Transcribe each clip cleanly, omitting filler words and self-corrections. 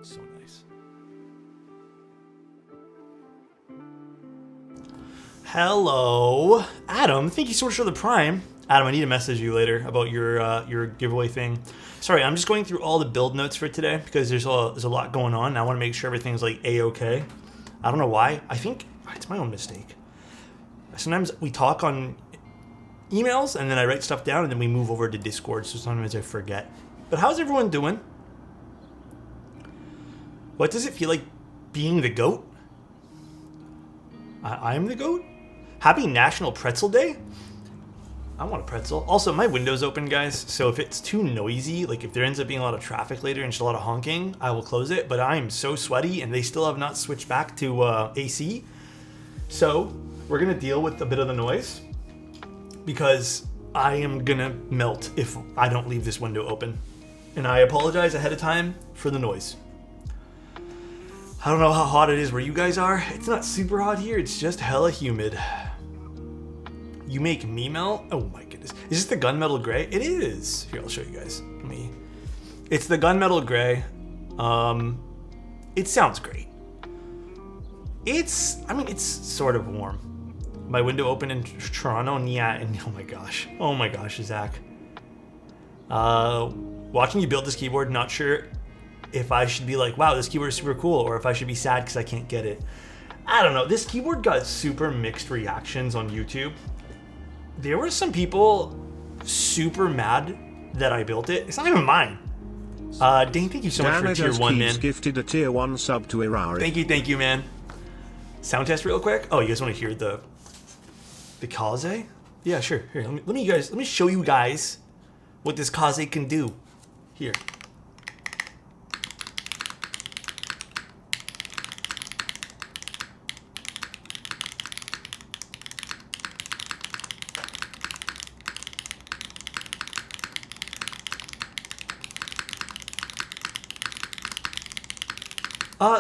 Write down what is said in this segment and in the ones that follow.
So nice. Hello, Adam. Thank you so much for the Prime. Adam, I need to message you later about your giveaway thing. Sorry, I'm just going through all the build notes for today because there's a lot going on. And I want to make sure everything's like A-okay. I don't know why. I think it's my own mistake. Sometimes we talk on emails and then I write stuff down and then we move over to Discord, so sometimes I forget. But how's everyone doing? What does it feel like being the GOAT? I'm the GOAT? Happy National Pretzel Day? I want a pretzel. Also, my window's open, guys, so if it's too noisy, like if there ends up being a lot of traffic later and just a lot of honking, I will close it. But I'm so sweaty and they still have not switched back to AC. So we're gonna deal with a bit of the noise because I am gonna melt if I don't leave this window open. And I apologize ahead of time for the noise. I don't know how hot it is where you guys are. It's not super hot here, it's just hella humid. You make me melt? Oh my goodness. Is this the gunmetal gray? It is. Here, I'll show you guys. It's the gunmetal gray. It sounds great. It's sort of warm. My window open in Toronto, and yeah, and oh my gosh, Zach. Watching you build this keyboard, not sure if I should be like, wow, this keyboard is super cool, or if I should be sad because I can't get it. I don't know. This keyboard got super mixed reactions on YouTube. There were some people super mad that I built it. It's not even mine. Dane, thank you so much for tier 1, man. Gifted a tier 1 sub to Irari. Thank you, man. Sound test real quick. Oh, you guys want to hear the Kaze? Yeah, sure. Here, let me show you guys what this Kaze can do. Here.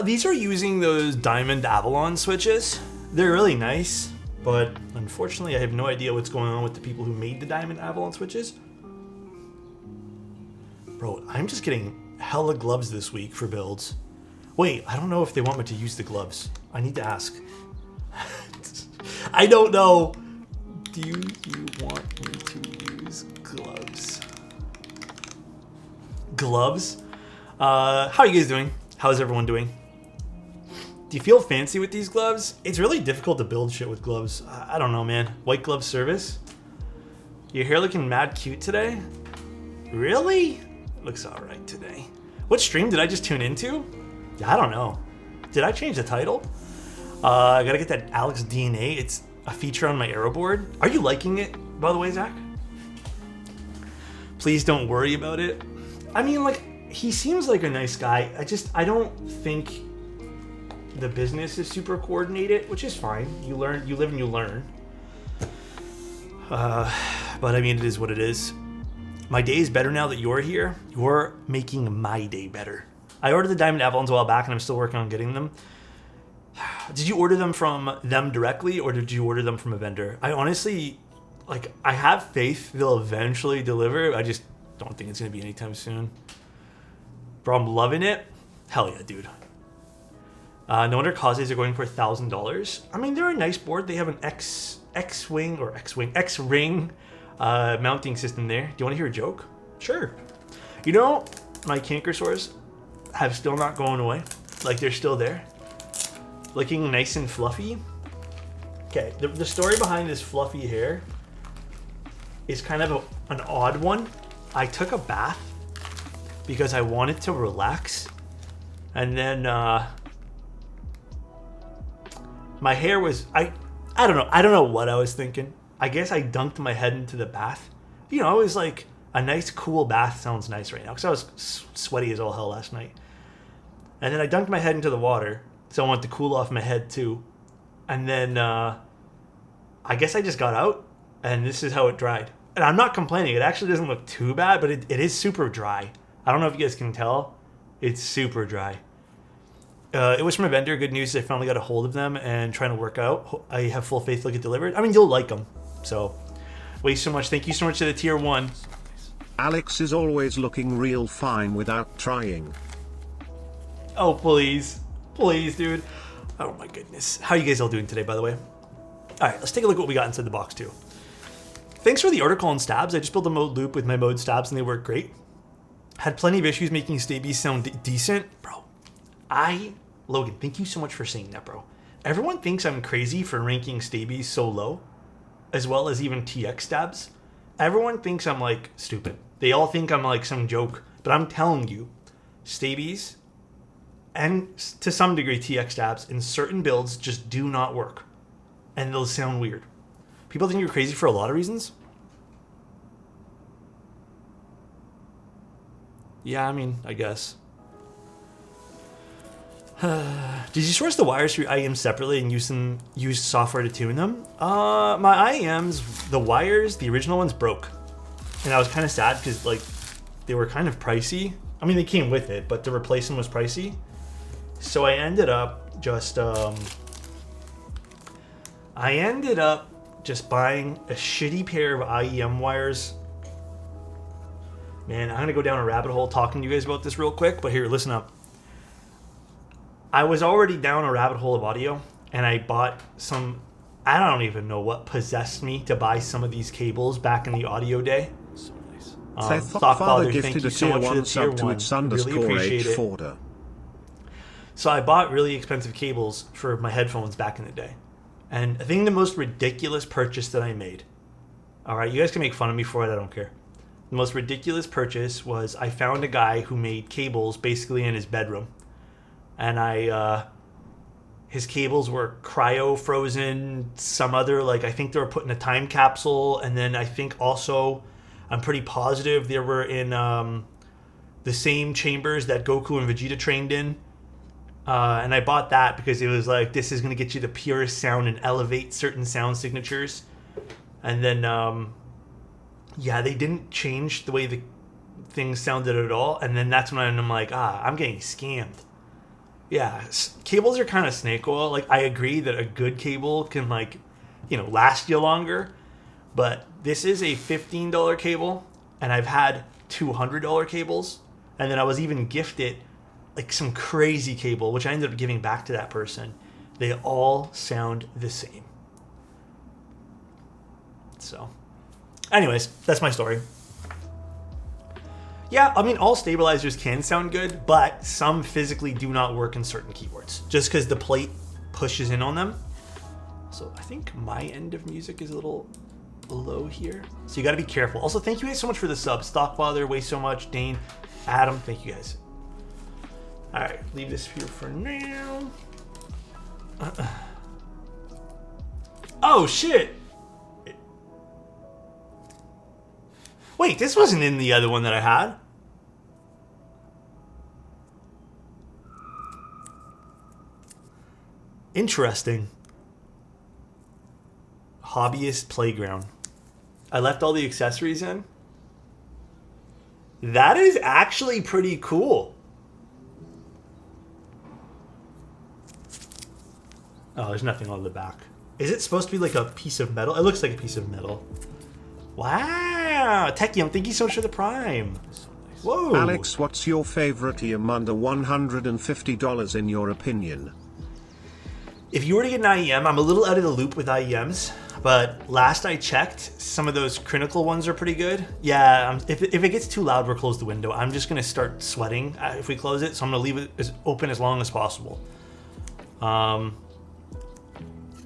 These are using those Diamond Avalon switches. They're really nice, but unfortunately I have no idea what's going on with the people who made the Diamond Avalon switches. Bro, I'm just getting hella gloves this week for builds. Wait, I don't know if they want me to use the gloves. I need to ask. I don't know. Do you want me to use gloves? Gloves? How are you guys doing? How's everyone doing? Do you feel fancy with these gloves? It's really difficult to build shit with gloves. I don't know, man. White glove service? Your hair looking mad cute today? Really? Looks alright today. What stream did I just tune into? I don't know. Did I change the title? I gotta get that Alex DNA. It's a feature on my Daughterboard. Are you liking it, by the way, Zach? Please don't worry about it. I mean, like, he seems like a nice guy. I don't think the business is super coordinated, which is fine. You live and you learn. But I mean, it is what it is. My day is better now that you're here. You're making my day better. I ordered the Diamond Avalons a while back and I'm still working on getting them. Did you order them from them directly or did you order them from a vendor? I honestly, I have faith they'll eventually deliver. I just don't think it's gonna be anytime soon. Bro, I'm loving it. Hell yeah, dude. No wonder Kazes are going for $1,000. I mean, they're a nice board. They have an X-ring mounting system there. Do you want to hear a joke? Sure. You know, my canker sores have still not gone away. Like, they're still there. Looking nice and fluffy. Okay, the story behind this fluffy hair is kind of an odd one. I took a bath because I wanted to relax, and then my hair was I don't know what I was thinking. I guess I dunked my head into the bath. You know, it was like a nice cool bath sounds nice right now because I was sweaty as all hell last night. And then I dunked my head into the water, so I wanted to cool off my head too. And then I guess I just got out, and this is how it dried. And I'm not complaining. It actually doesn't look too bad, but it is super dry. I don't know if you guys can tell. It's super dry. It was from a vendor. Good news, I finally got a hold of them and trying to work out. I have full faith they'll get delivered. I mean, you'll like them. So, way so much. Thank you so much to the tier 1. Alex is always looking real fine without trying. Oh, please. Please, dude. Oh my goodness. How are you guys all doing today, by the way? All right, let's take a look at what we got inside the box too. Thanks for the article on stabs. I just built a mode loop with my mode stabs and they work great. Had plenty of issues making stabies sound decent. Bro, Logan, thank you so much for saying that, bro. Everyone thinks I'm crazy for ranking stabies so low, as well as even TX stabs. Everyone thinks I'm like stupid. They all think I'm like some joke, but I'm telling you, stabies and to some degree TX stabs in certain builds just do not work. And they'll sound weird. People think you're crazy for a lot of reasons. Yeah, I mean, I guess. Did you source the wires for your IEMs separately and use software to tune them? My IEMs, the wires, the original ones broke. And I was kind of sad because like they were kind of pricey. I mean, they came with it, but to replace them was pricey. So I ended up just buying a shitty pair of IEM wires. Man, I'm gonna go down a rabbit hole talking to you guys about this real quick, but here, listen up. I was already down a rabbit hole of audio, and I bought some, I don't even know what possessed me to buy some of these cables back in the audio day. So nice. Thoughtfather gifted a tier 1 sub to its really appreciate it. So I bought really expensive cables for my headphones back in the day. And I think the most ridiculous purchase that I made, all right, you guys can make fun of me for it, I don't care. The most ridiculous purchase was I found a guy who made cables basically in his bedroom. And his cables were cryo frozen, some other, like I think they were put in a time capsule. And then I think also, I'm pretty positive they were in the same chambers that Goku and Vegeta trained in. And I bought that because it was like, this is going to get you the purest sound and elevate certain sound signatures. And then, yeah, they didn't change the way the things sounded at all. And then that's when I'm like, I'm getting scammed. Yeah, cables are kind of snake oil. Like, I agree that a good cable can, like, last you longer. But this is a $15 cable, and I've had $200 cables. And then I was even gifted like some crazy cable, which I ended up giving back to that person. They all sound the same. So, anyways, that's my story. Yeah, I mean, all stabilizers can sound good, but some physically do not work in certain keyboards, just because the plate pushes in on them. So I think my end of music is a little low here. So you got to be careful. Also, thank you guys so much for the subs. Stockfather, way so much. Dane, Adam, thank you guys. All right, leave this here for now. Oh, shit. Wait, this wasn't in the other one that I had. Interesting. Hobbyist playground. I left all the accessories in. That is actually pretty cool. Oh, there's nothing on the back. Is it supposed to be like a piece of metal? It looks like a piece of metal. Wow. Techium, thank you so much for the Prime. Whoa. Alex, what's your favorite IEM under $150 in your opinion? If you were to get an IEM, I'm a little out of the loop with IEMs, but last I checked, some of those critical ones are pretty good. Yeah, if it gets too loud, we'll close the window. I'm just going to start sweating if we close it, so I'm going to leave it as open as long as possible.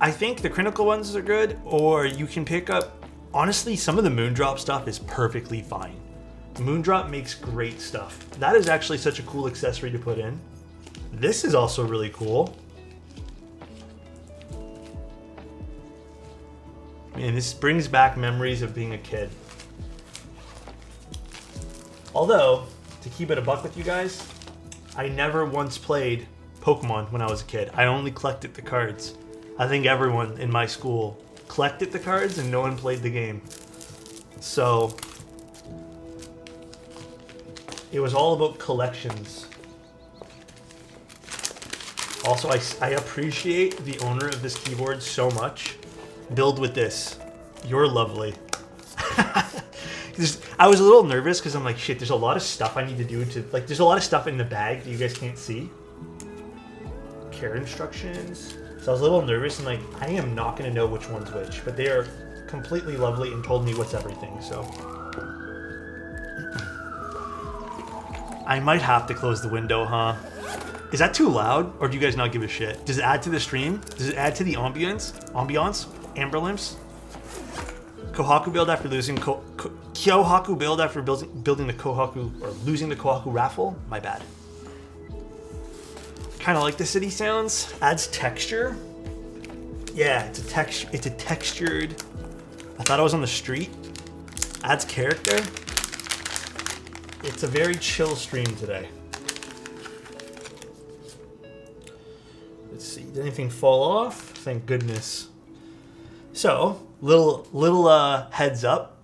I think the critical ones are good, or you can pick up, honestly, some of the Moondrop stuff is perfectly fine. Moondrop makes great stuff. That is actually such a cool accessory to put in. This is also really cool. Man, this brings back memories of being a kid. Although, to keep it a buck with you guys, I never once played Pokemon when I was a kid. I only collected the cards. I think everyone in my school collected the cards and no one played the game. So, it was all about collections. Also, I appreciate the owner of this keyboard so much. Build with this. You're lovely. I was a little nervous because I'm like, shit, there's a lot of stuff I need to do to, like, there's a lot of stuff in the bag that you guys can't see. care instructions. So I was a little nervous and like, I am not going to know which one's which, but they are completely lovely and told me what's everything, so. I might have to close the window, huh? Is that too loud, or do you guys not give a shit? Does it add to the stream? Does it add to the ambience? Amber limps? Kyohaku build after losing Kyohaku build after building the Kyohaku, or losing the Kyohaku raffle? My bad. Kind of like the city sounds. Adds texture. Yeah, it's a textured. I thought I was on the street. Adds character. It's a very chill stream today. Let's see. Did anything fall off? Thank goodness. So, little heads up.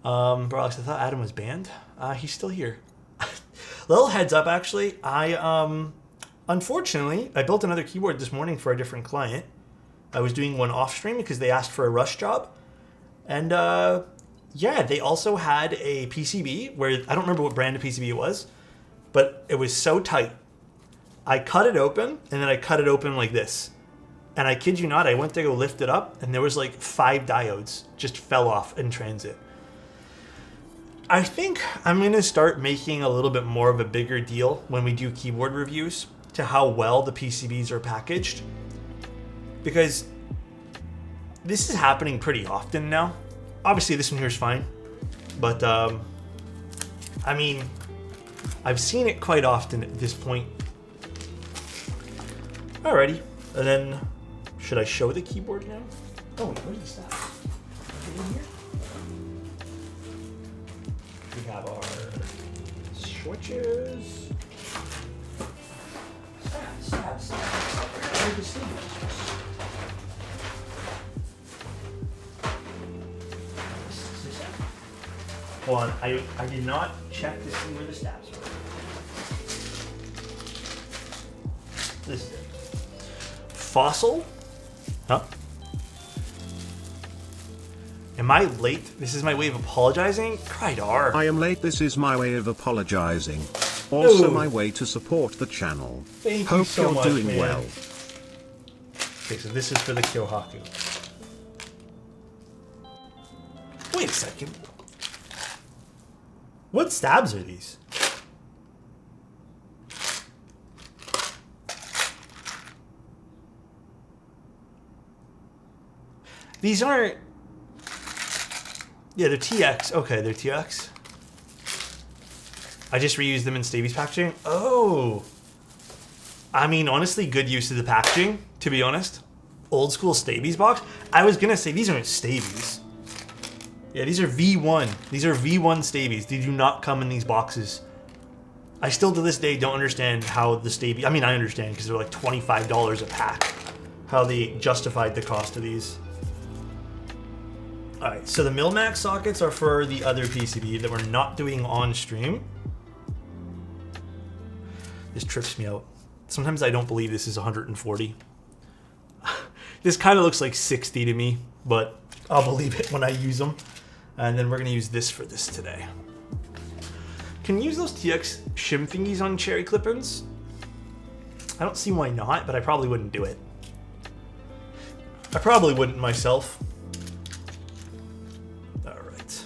Bro, Alex, I thought Adam was banned. He's still here. Little heads up, actually. Unfortunately, I built another keyboard this morning for a different client. I was doing one off stream because they asked for a rush job. And yeah, they also had a PCB where, I don't remember what brand of PCB it was, but it was so tight. I cut it open, and then I cut it open like this. And I kid you not, I went to go lift it up, and there was like 5 diodes just fell off in transit. I think I'm going to start making a little bit more of a bigger deal when we do keyboard reviews to how well the PCBs are packaged. Because this is happening pretty often now. Obviously this one here is fine. But, I mean, I've seen it quite often at this point. Alrighty. And then, should I show the keyboard now? Oh, wait, where's the stuff? Is it in here? We have our switches. Stabs. Where are the sleeves? Hold on, I did not check to see where the stabs were. This is it. Fossil? Huh? Am I late? This is my way of apologizing? Krydar. I am late. This is my way of apologizing. Also Ooh. my way to support the channel. Thank Hope you so you're much, doing man. well. Okay, so this is for the Kyohaku. Wait a second. What stabs are these? These aren't... Yeah, they're TX. Okay, they're TX. I just reused them in Stavies packaging. Oh. I mean, honestly, good use of the packaging, to be honest. Old school Stavies box. I was going to say, these aren't Stavies. Yeah, these are V1. These are V1 Stavies. They do not come in these boxes. I still, to this day, don't understand how the Stavies... I mean, I understand, because they're like $25 a pack. How they justified the cost of these. Alright, so the Milmax sockets are for the other PCB that we're not doing on stream. This trips me out. Sometimes I don't believe this is 140. This kind of looks like 60 to me, but I'll believe it when I use them. And then we're going to use this for this today. Can you use those TX shim thingies on cherry clip-ins? I don't see why not, but I probably wouldn't do it. I probably wouldn't myself. Alright.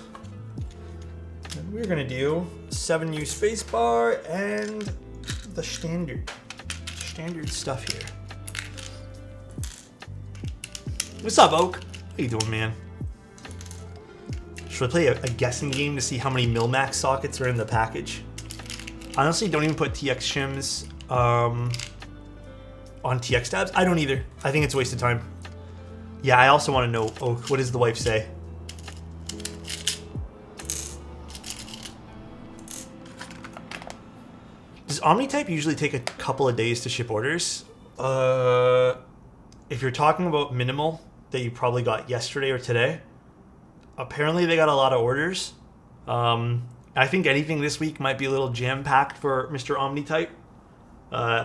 And we're going to do 7U Spacebar and the standard stuff here. What's up, Oak? How you doing, man? Should I play a guessing game to see how many Milmax sockets are in the package? Honestly, don't even put TX shims on TX tabs. I don't either. I think it's a waste of time. Yeah, I also want to know, Oak, what does the wife say? Does OmniType usually take a couple of days to ship orders? If you're talking about minimal that you probably got yesterday or today, apparently they got a lot of orders. I think anything this week might be a little jam-packed for Mr. OmniType.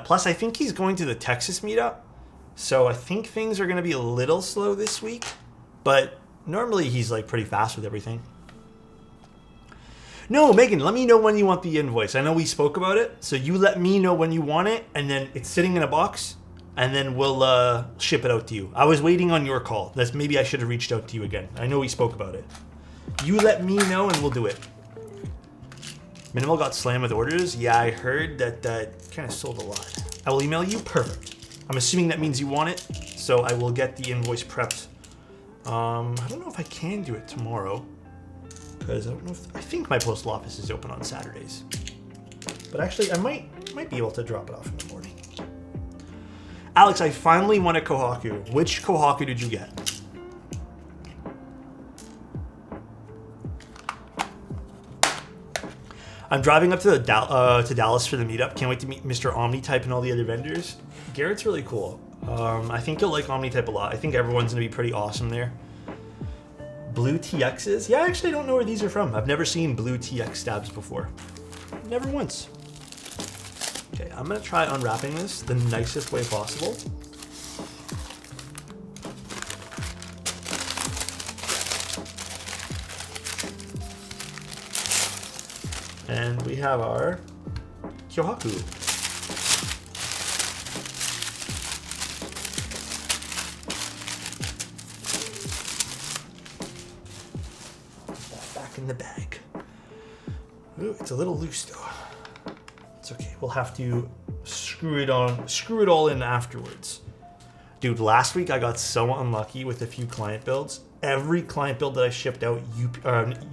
Plus, I think he's going to the Texas meetup, so I think things are going to be a little slow this week, but normally he's like pretty fast with everything. No, Megan, let me know when you want the invoice. I know we spoke about it, so you let me know when you want it, and then it's sitting in a box. and then we'll ship it out to you. I was waiting on your call. Maybe I should have reached out to you again. I know we spoke about it. You let me know and we'll do it. Minimal got slammed with orders. Yeah, I heard that kind of sold a lot. I will email you. Perfect. I'm assuming that means you want it, so I will get the invoice prepped. I don't know if I can do it tomorrow, because I don't know if I think my postal office is open on Saturdays. But actually, I might be able to drop it off in the morning. Alex, I finally won a Kyohaku. Which Kyohaku did you get? I'm driving up to Dallas for the meetup. Can't wait to meet Mr. Omnitype and all the other vendors. Garrett's really cool. I think you'll like Omnitype a lot. I think everyone's gonna be pretty awesome there. Blue TXs? Yeah, I actually don't know where these are from. I've never seen blue TX stabs before. Never once. Okay, I'm gonna try unwrapping this the nicest way possible. And we have our Kyohaku. Back in the bag. Ooh, it's a little loose though. It's okay. We'll have to screw it all in afterwards. Dude, last week I got so unlucky with a few client builds. Every client build that I shipped out,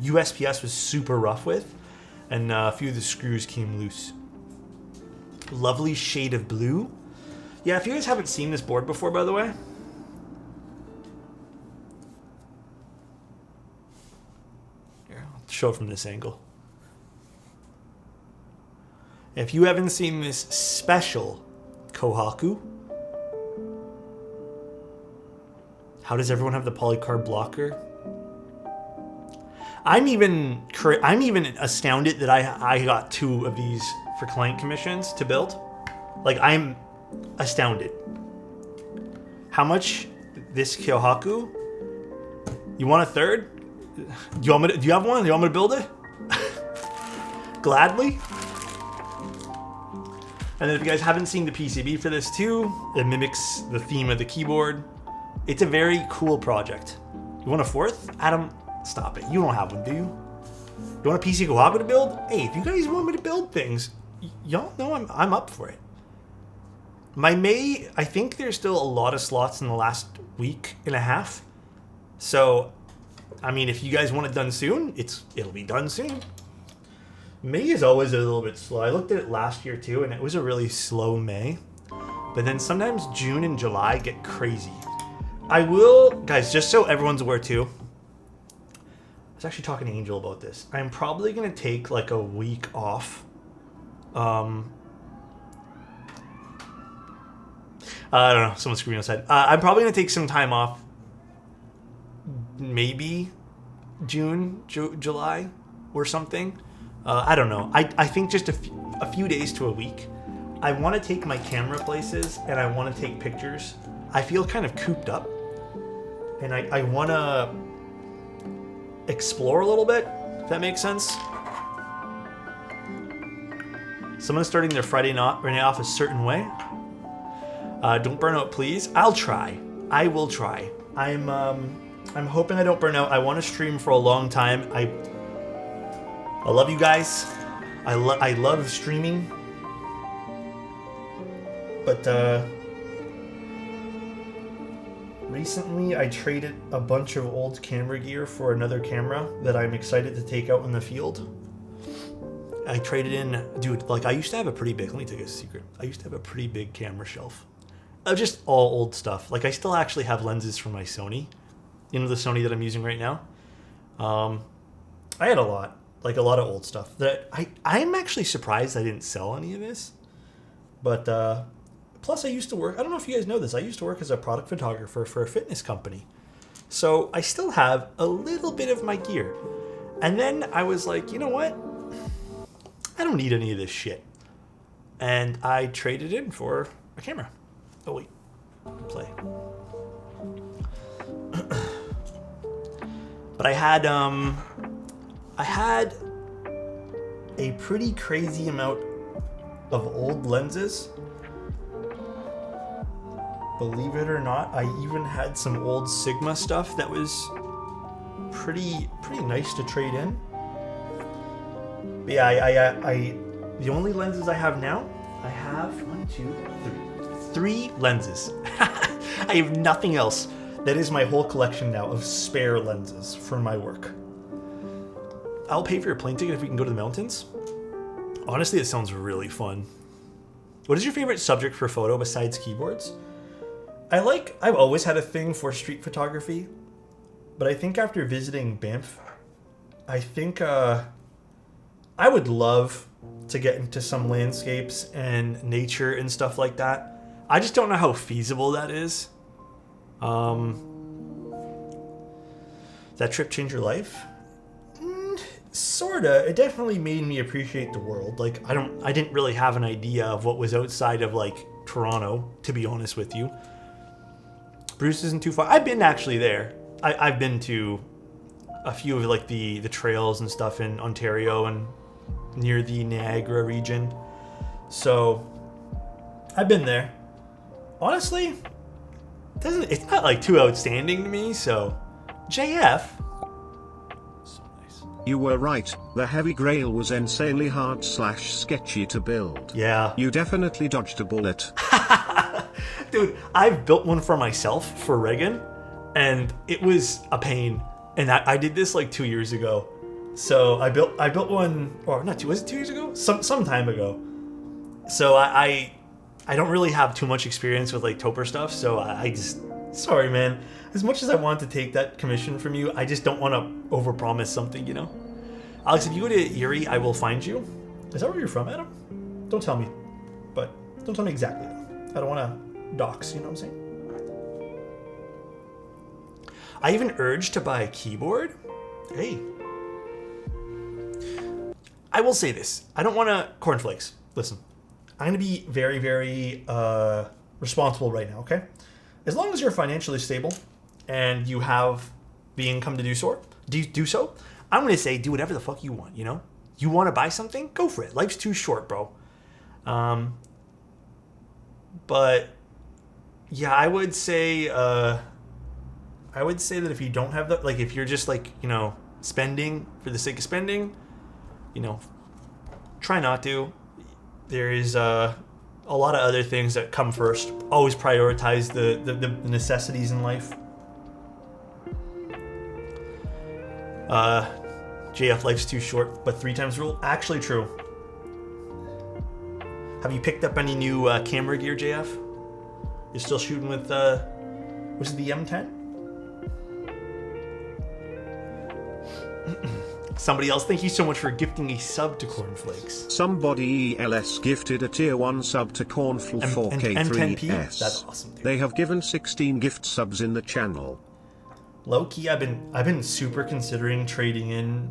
USPS was super rough with. And a few of the screws came loose. Lovely shade of blue. Yeah, if you guys haven't seen this board before, by the way. Here, I'll show it from this angle. If you haven't seen this special Kyohaku, how does everyone have the polycarb blocker? I'm even astounded that I got 2 of these for client commissions to build. Like, I'm astounded. How much this Kyohaku? You want a third? Do you have one? Do you want me to build it? Gladly. And then if you guys haven't seen the PCB for this too, it mimics the theme of the keyboard. It's a very cool project. You want a 4th? Adam, stop it. You don't have one, do you? You want a PC Kyohaku to build? Hey, if you guys want me to build things, y'all know I'm up for it. My May, I think there's still a lot of slots in the last week and a half. So, I mean, if you guys want it done soon, it'll be done soon. May is always a little bit slow. I looked at it last year too, and it was a really slow May. But then sometimes June and July get crazy. I will, guys, just so everyone's aware too, I was actually talking to Angel about this. I'm probably going to take like a week off. I don't know, someone's screaming outside. I'm probably going to take some time off. Maybe June, July or something. I don't know. I think just a few days to a week. I want to take my camera places and I want to take pictures. I feel kind of cooped up. And I want to explore a little bit, if that makes sense. Someone's starting their Friday night off a certain way. Don't burn out, please. I'll try. I will try. I'm hoping I don't burn out. I want to stream for a long time. I love you guys. I love streaming. But recently I traded a bunch of old camera gear for another camera that I'm excited to take out in the field. I traded in, dude, like I used to have a pretty big, let me tell you a secret. I used to have a pretty big camera shelf. Just all old stuff. Like I still actually have lenses from my Sony. You know, the Sony that I'm using right now. I had a lot of old stuff that I'm actually surprised I didn't sell any of this. But plus I used to work, I don't know if you guys know this, I used to work as a product photographer for a fitness company. So I still have a little bit of my gear. And then I was like, you know what? I don't need any of this shit. And I traded in for a camera. Oh wait, play. But I had a pretty crazy amount of old lenses. Believe it or not, I even had some old Sigma stuff that was pretty nice to trade in. But yeah, I the only lenses I have now, I have 3 lenses. I have nothing else. That is my whole collection now of spare lenses for my work. I'll pay for your plane ticket if we can go to the mountains. Honestly, it sounds really fun. What is your favorite subject for photo besides keyboards? I've always had a thing for street photography, but I think after visiting Banff, I think I would love to get into some landscapes and nature and stuff like that. I just don't know how feasible that is. That trip change your life? Sorta. It definitely made me appreciate the world. Like, I didn't really have an idea of what was outside of, like, Toronto, to be honest with you. Bruce isn't too far. I've been actually there. I've been to a few of, like, the trails and stuff in Ontario and near the Niagara region. So, I've been there. Honestly, it's not, like, too outstanding to me, so... JF... You were right, the Heavy Grail was insanely hard / sketchy to build. Yeah. You definitely dodged a bullet. Dude, I've built one for myself, for Reagan, and it was a pain. And I did this like 2 years ago. So I built one, or not 2, was it 2 years ago? Some time ago. So I don't really have too much experience with like Topper stuff, so I just, sorry man. As much as I want to take that commission from you, I just don't want to overpromise something, you know? Alex, if you go to Erie, I will find you. Is that where you're from, Adam? Don't tell me. But don't tell me exactly, though. I don't want to dox, you know what I'm saying? I even urged to buy a keyboard. Hey. I will say this. I don't want to... Cornflakes. Listen. I'm going to be very, very responsible right now, okay? As long as you're financially stable and you have the income to do so, I'm going to say do whatever the fuck you want, you know? You want to buy something? Go for it. Life's too short, bro. But yeah, I would say that if you don't have that, like if you're just like, you know, spending for the sake of spending, you know, try not to. There is a lot of other things that come first. Always prioritize the necessities in life. JF, life's too short, but 3 times rule? Actually true. Have you picked up any new camera gear, JF? You're still shooting with, was it the M10? Somebody else, thank you so much for gifting a sub to Cornflakes. Somebody else gifted a tier 1 sub to Cornfl 4K3S. That's awesome, dude. They have given 16 gift subs in the channel. Low key, I've been super considering trading in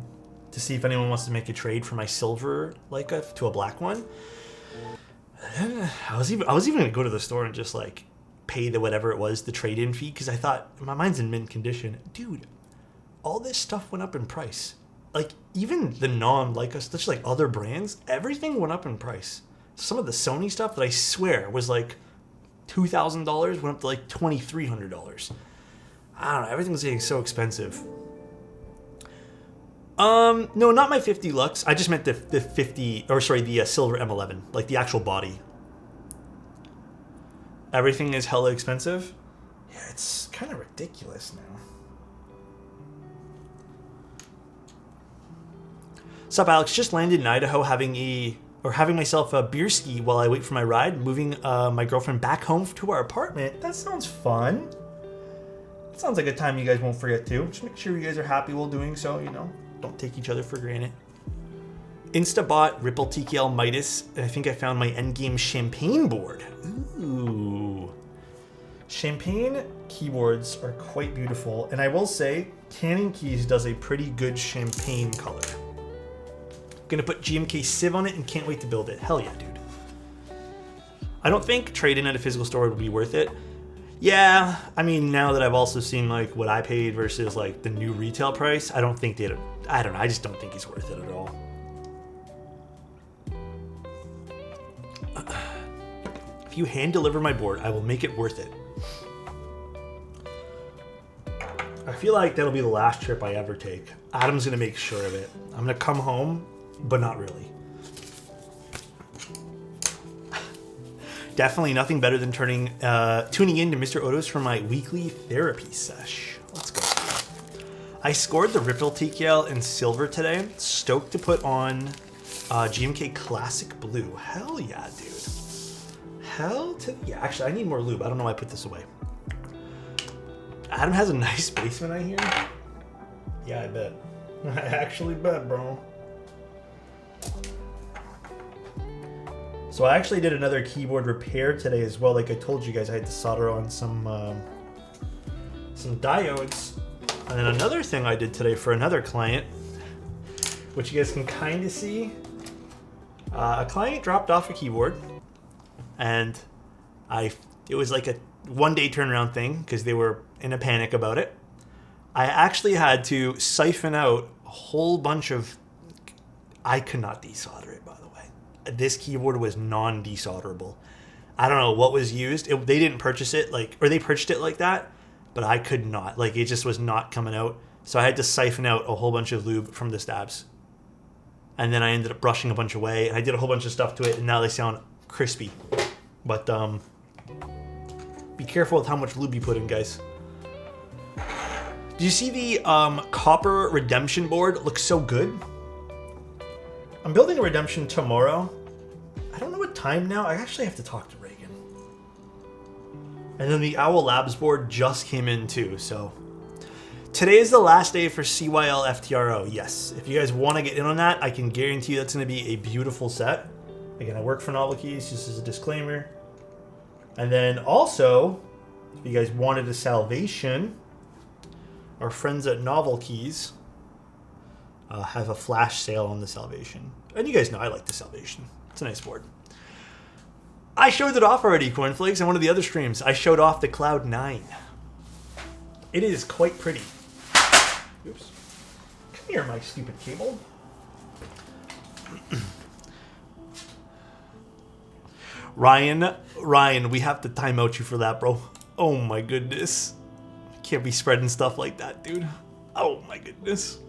to see if anyone wants to make a trade for my silver Leica to a black one. I was even gonna go to the store and just like pay the whatever it was, the trade-in fee, because I thought my mind's in mint condition. Dude, all this stuff went up in price. Like even the non-Leica, just like other brands, everything went up in price. Some of the Sony stuff that I swear was like $2,000 went up to like $2,300. I don't know, everything's getting so expensive. No, not my 50 Lux. I just meant the 50, or sorry, the silver M11, like the actual body. Everything is hella expensive. Yeah, it's kind of ridiculous now. Sup, Alex? Just landed in Idaho, having myself a beer ski while I wait for my ride. Moving my girlfriend back home to our apartment. That sounds fun. That sounds like a time you guys won't forget to. Just make sure you guys are happy while doing so. You know, don't take each other for granted. Instabot Ripple TKL Midas, and I think I found my endgame champagne board. Ooh. Champagne keyboards are quite beautiful, and I will say, Cannon Keys does a pretty good champagne color. Gonna put GMK Civ on it and can't wait to build it. Hell yeah, dude. I don't think trading at a physical store would be worth it. Yeah, I mean, now that I've also seen like what I paid versus like the new retail price, I don't know, I just don't think it's worth it at all. If you hand deliver my board, I will make it worth it. feel like that'll be the last trip I ever take. Adam's gonna make sure of it. I'm gonna come home, but not really. Definitely nothing better than tuning in to Mr. Otos for my weekly therapy sesh. Let's go. I scored the Ripple TKL in silver today. Stoked to put on GMK Classic Blue. Hell yeah, dude. Hell to yeah. Actually, I need more lube. I don't know why I put this away. Adam has a nice basement, I hear. Yeah, I bet. I actually bet, bro. So I actually did another keyboard repair today as well. Like I told you guys, I had to solder on some diodes. And then another thing I did today for another client, which you guys can kind of see. A client dropped off a keyboard, and it was like a one-day turnaround thing because they were in a panic about it. I actually had to siphon out a whole bunch of... I could not desolder it, by the way. This keyboard was non-desolderable. I don't know what was used. They didn't purchase it or they purchased it like that, but I could not. Like, it just was not coming out. So I had to siphon out a whole bunch of lube from the stabs. And then I ended up brushing a bunch away, and I did a whole bunch of stuff to it, and now they sound crispy. But be careful with how much lube you put in, guys. Do you see the copper redemption board? It looks so good. I'm building a redemption tomorrow. I don't know what time now. I actually have to talk to Reagan. And then the Owl Labs board just came in too, so... Today is the last day for CYL FTRO. Yes, if you guys want to get in on that, I can guarantee you that's going to be a beautiful set. Again, I work for Novel Keys, just as a disclaimer. And then also, if you guys wanted a Salvation, our friends at Novel Keys have a flash sale on the Salvation. And you guys know I like the Salvation. It's a nice board. I showed it off already, Cornflakes, on one of the other streams. I showed off the Cloud 9. It is quite pretty. Oops. Come here, my stupid cable. Ryan, we have to time out you for that, bro. Oh my goodness. Can't be spreading stuff like that, dude. Oh my goodness.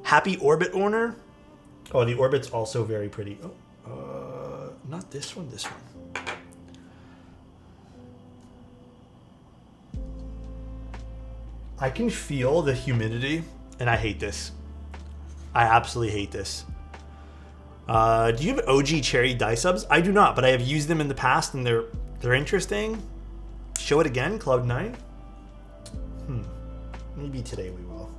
Happy Orbit owner. Oh, the Orbit's also very pretty. Oh, not this one, this one. I can feel the humidity, and I hate this. I absolutely hate this. Do you have OG Cherry die subs? I do not, but I have used them in the past, and they're interesting. Show it again, Cloud 9. Maybe today we will.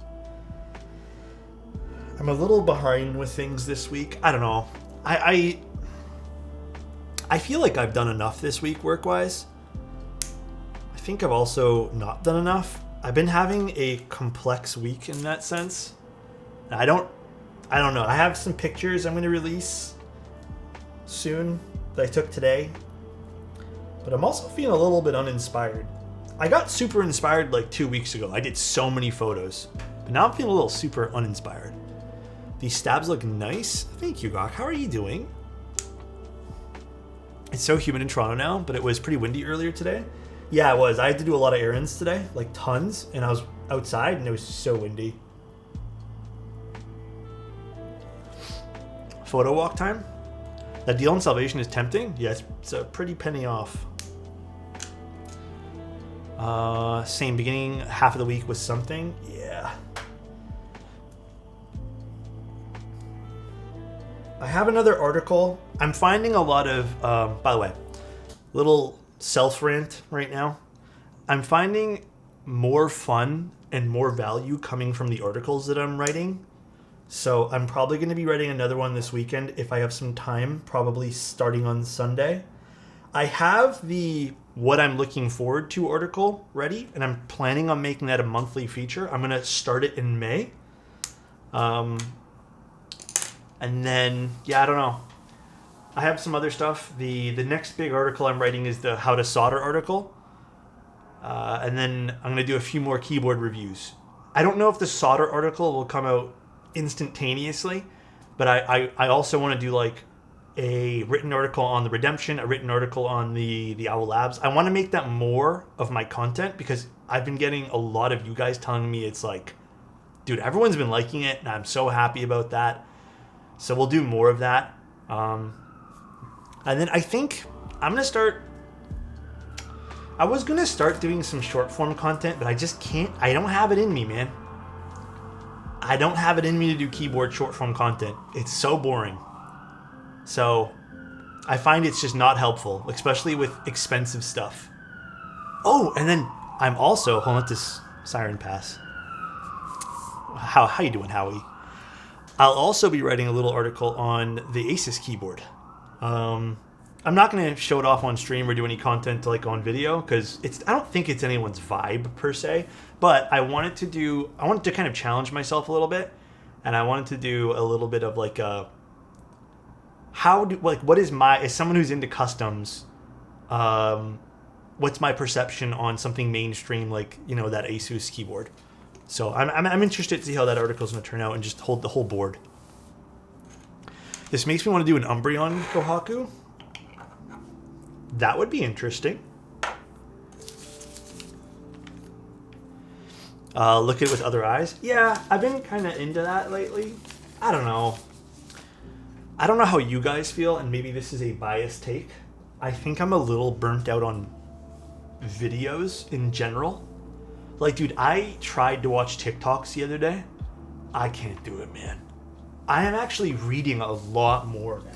I'm a little behind with things this week. I don't know. I feel like I've done enough this week work-wise. I think I've also not done enough. I've been having a complex week in that sense. I don't know. I have some pictures I'm going to release soon that I took today. But I'm also feeling a little bit uninspired. I got super inspired like 2 weeks ago. I did so many photos. But now I'm feeling a little super uninspired. These stabs look nice. Thank you, Gok. How are you doing? It's so humid in Toronto now, but it was pretty windy earlier today. Yeah, it was. I had to do a lot of errands today, like tons, and I was outside and it was so windy. Photo walk time? That deal on Salvation is tempting? Yes, it's a pretty penny off. Same beginning, half of the week was something. Yeah. I have another article. I'm finding a lot of, by the way, little self-rant right now. I'm finding more fun and more value coming from the articles that I'm writing. So I'm probably going to be writing another one this weekend if I have some time, probably starting on Sunday. I have the what I'm looking forward to article ready, and I'm planning on making that a monthly feature. I'm going to start it in May. And then, yeah, I don't know. I have some other stuff. The next big article I'm writing is the how to solder article. And then I'm going to do a few more keyboard reviews. I don't know if the solder article will come out instantaneously, but I also want to do like a written article on the Redemption, a written article on the Owl Labs. I want to make that more of my content because I've been getting a lot of you guys telling me it's like, dude, everyone's been liking it, and I'm so happy about that. So we'll do more of that. And then I think I'm going to start... I was going to start doing some short form content, but I just can't. I don't have it in me, man. I don't have it in me to do keyboard short form content. It's so boring. So I find it's just not helpful, especially with expensive stuff. Oh, and then I'm also... Hold on, let this siren pass. How you doing, Howie? I'll also be writing a little article on the Asus keyboard. I'm not going to show it off on stream or do any content like on video because I don't think it's anyone's vibe per se. But I wanted to kind of challenge myself a little bit, and I wanted to do a little bit of like a as someone who's into customs, what's my perception on something mainstream like that Asus keyboard. So I'm interested to see how that article is going to turn out and just hold the whole board. This makes me want to do an Umbreon Kyohaku. That would be interesting. Look at it with other eyes. Yeah, I've been kind of into that lately. I don't know. I don't know how you guys feel, and maybe this is a biased take. I think I'm a little burnt out on videos in general. Like, dude, I tried to watch TikToks the other day. I can't do it, man. I am actually reading a lot more now.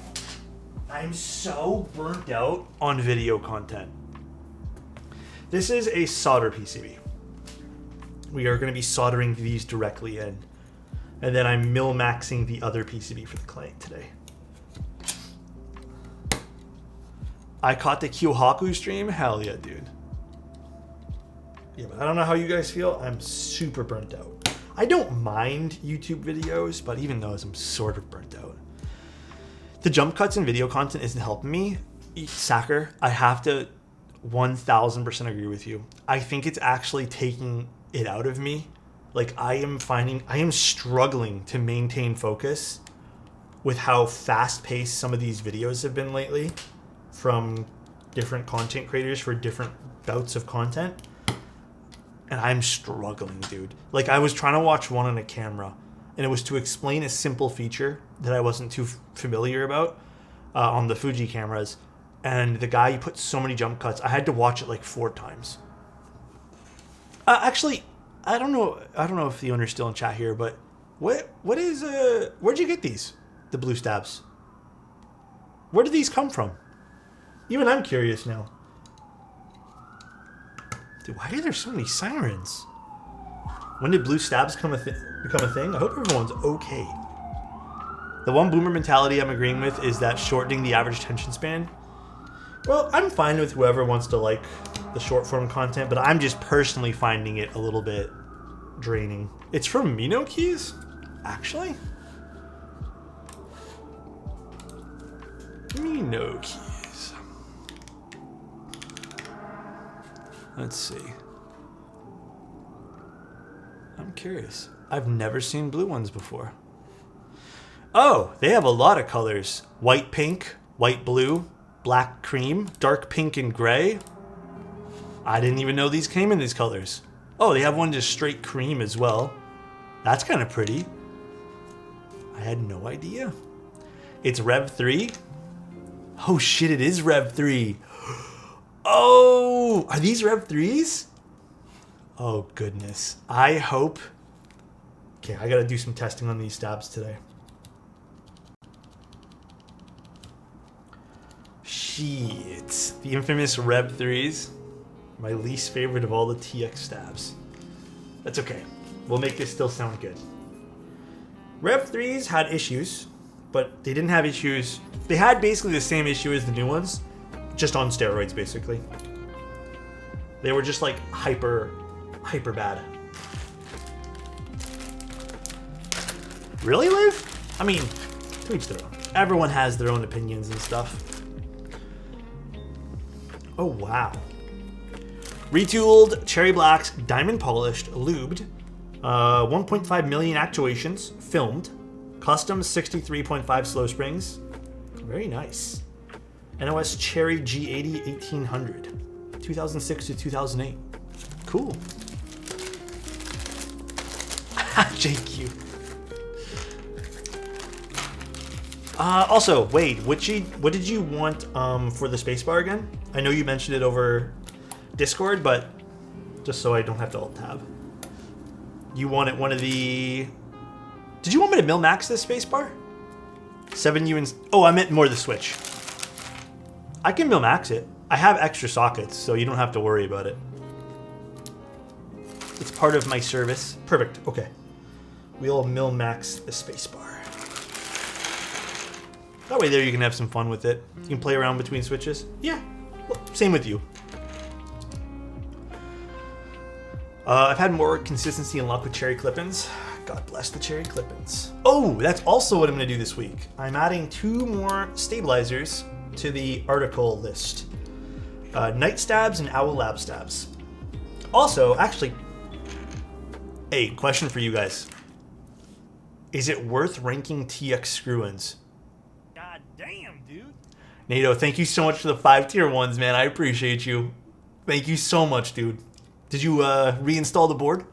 I'm so burnt out on video content. This is a solder PCB. We are going to be soldering these directly in. And then I'm mil-maxing the other PCB for the client today. I caught the Kyohaku stream? Hell yeah, dude. Yeah, but I don't know how you guys feel. I'm super burnt out. I don't mind YouTube videos, but even those, I'm sort of burnt out. The jump cuts in video content isn't helping me. Sacker, I have to 1000% agree with you. I think it's actually taking it out of me. Like, I am struggling to maintain focus with how fast-paced some of these videos have been lately from different content creators for different bouts of content. And I'm struggling, dude. Like, I was trying to watch one on a camera, and it was to explain a simple feature that I wasn't too familiar about on the Fuji cameras. And the guy, he put so many jump cuts, I had to watch it like 4 times. Actually, I don't know if the owner's still in chat here, but where'd you get these? The blue stabs. Where did these come from? Even I'm curious now. Dude, why are there so many sirens? When did blue stabs become a thing? I hope everyone's okay. The one boomer mentality I'm agreeing with is that shortening the average attention span. Well, I'm fine with whoever wants to like the short form content, but I'm just personally finding it a little bit draining. It's from Mino Keys, actually. Mino Keys. Let's see. I'm curious. I've never seen blue ones before. Oh, they have a lot of colors. White pink, white blue, black cream, dark pink and gray. I didn't even know these came in these colors. Oh, they have one just straight cream as well. That's kind of pretty. I had no idea. It's Rev 3. Oh shit, it is Rev 3. Oh, are these Rev 3s? Oh goodness. I hope. Okay, I gotta do some testing on these stabs today. Shit. The infamous Rev 3s. My least favorite of all the TX stabs. That's okay. We'll make this still sound good. Rev 3s had issues, but they didn't have issues. They had basically the same issue as the new ones, just on steroids, basically. They were just like hyper bad. Really, Liv? I mean, to each their own. Everyone has their own opinions and stuff. Oh, wow. Retooled, cherry blacks, diamond polished, lubed, 1.5 million actuations, filmed, custom 63.5 slow springs. very nice. NOS Cherry G80 1800, 2006 to 2008. Cool. JQ. Also, Wade, what did you want for the spacebar again? I know you mentioned it over Discord, but just so I don't have to alt tab. You wanted one of the... Did you want me to mil-max this spacebar? 7U and... Oh, I meant more the switch. I can mil-max it. I have extra sockets, so you don't have to worry about it. It's part of my service. Perfect, okay. We'll mil-max the spacebar. That way there you can have some fun with it. You can play around between switches. Yeah, well, same with you. I've had more consistency and luck with cherry clip-ins. God bless the cherry clip-ins. Oh, that's also what I'm gonna do this week. I'm adding 2 more stabilizers to the article list. Night stabs and owl lab stabs. Also, actually, hey, question for you guys. Is it worth ranking TX screw-ins? God damn, dude. NATO, thank you so much for the 5 tier 1s, man. I appreciate you. Thank you so much, dude. Did you reinstall the board?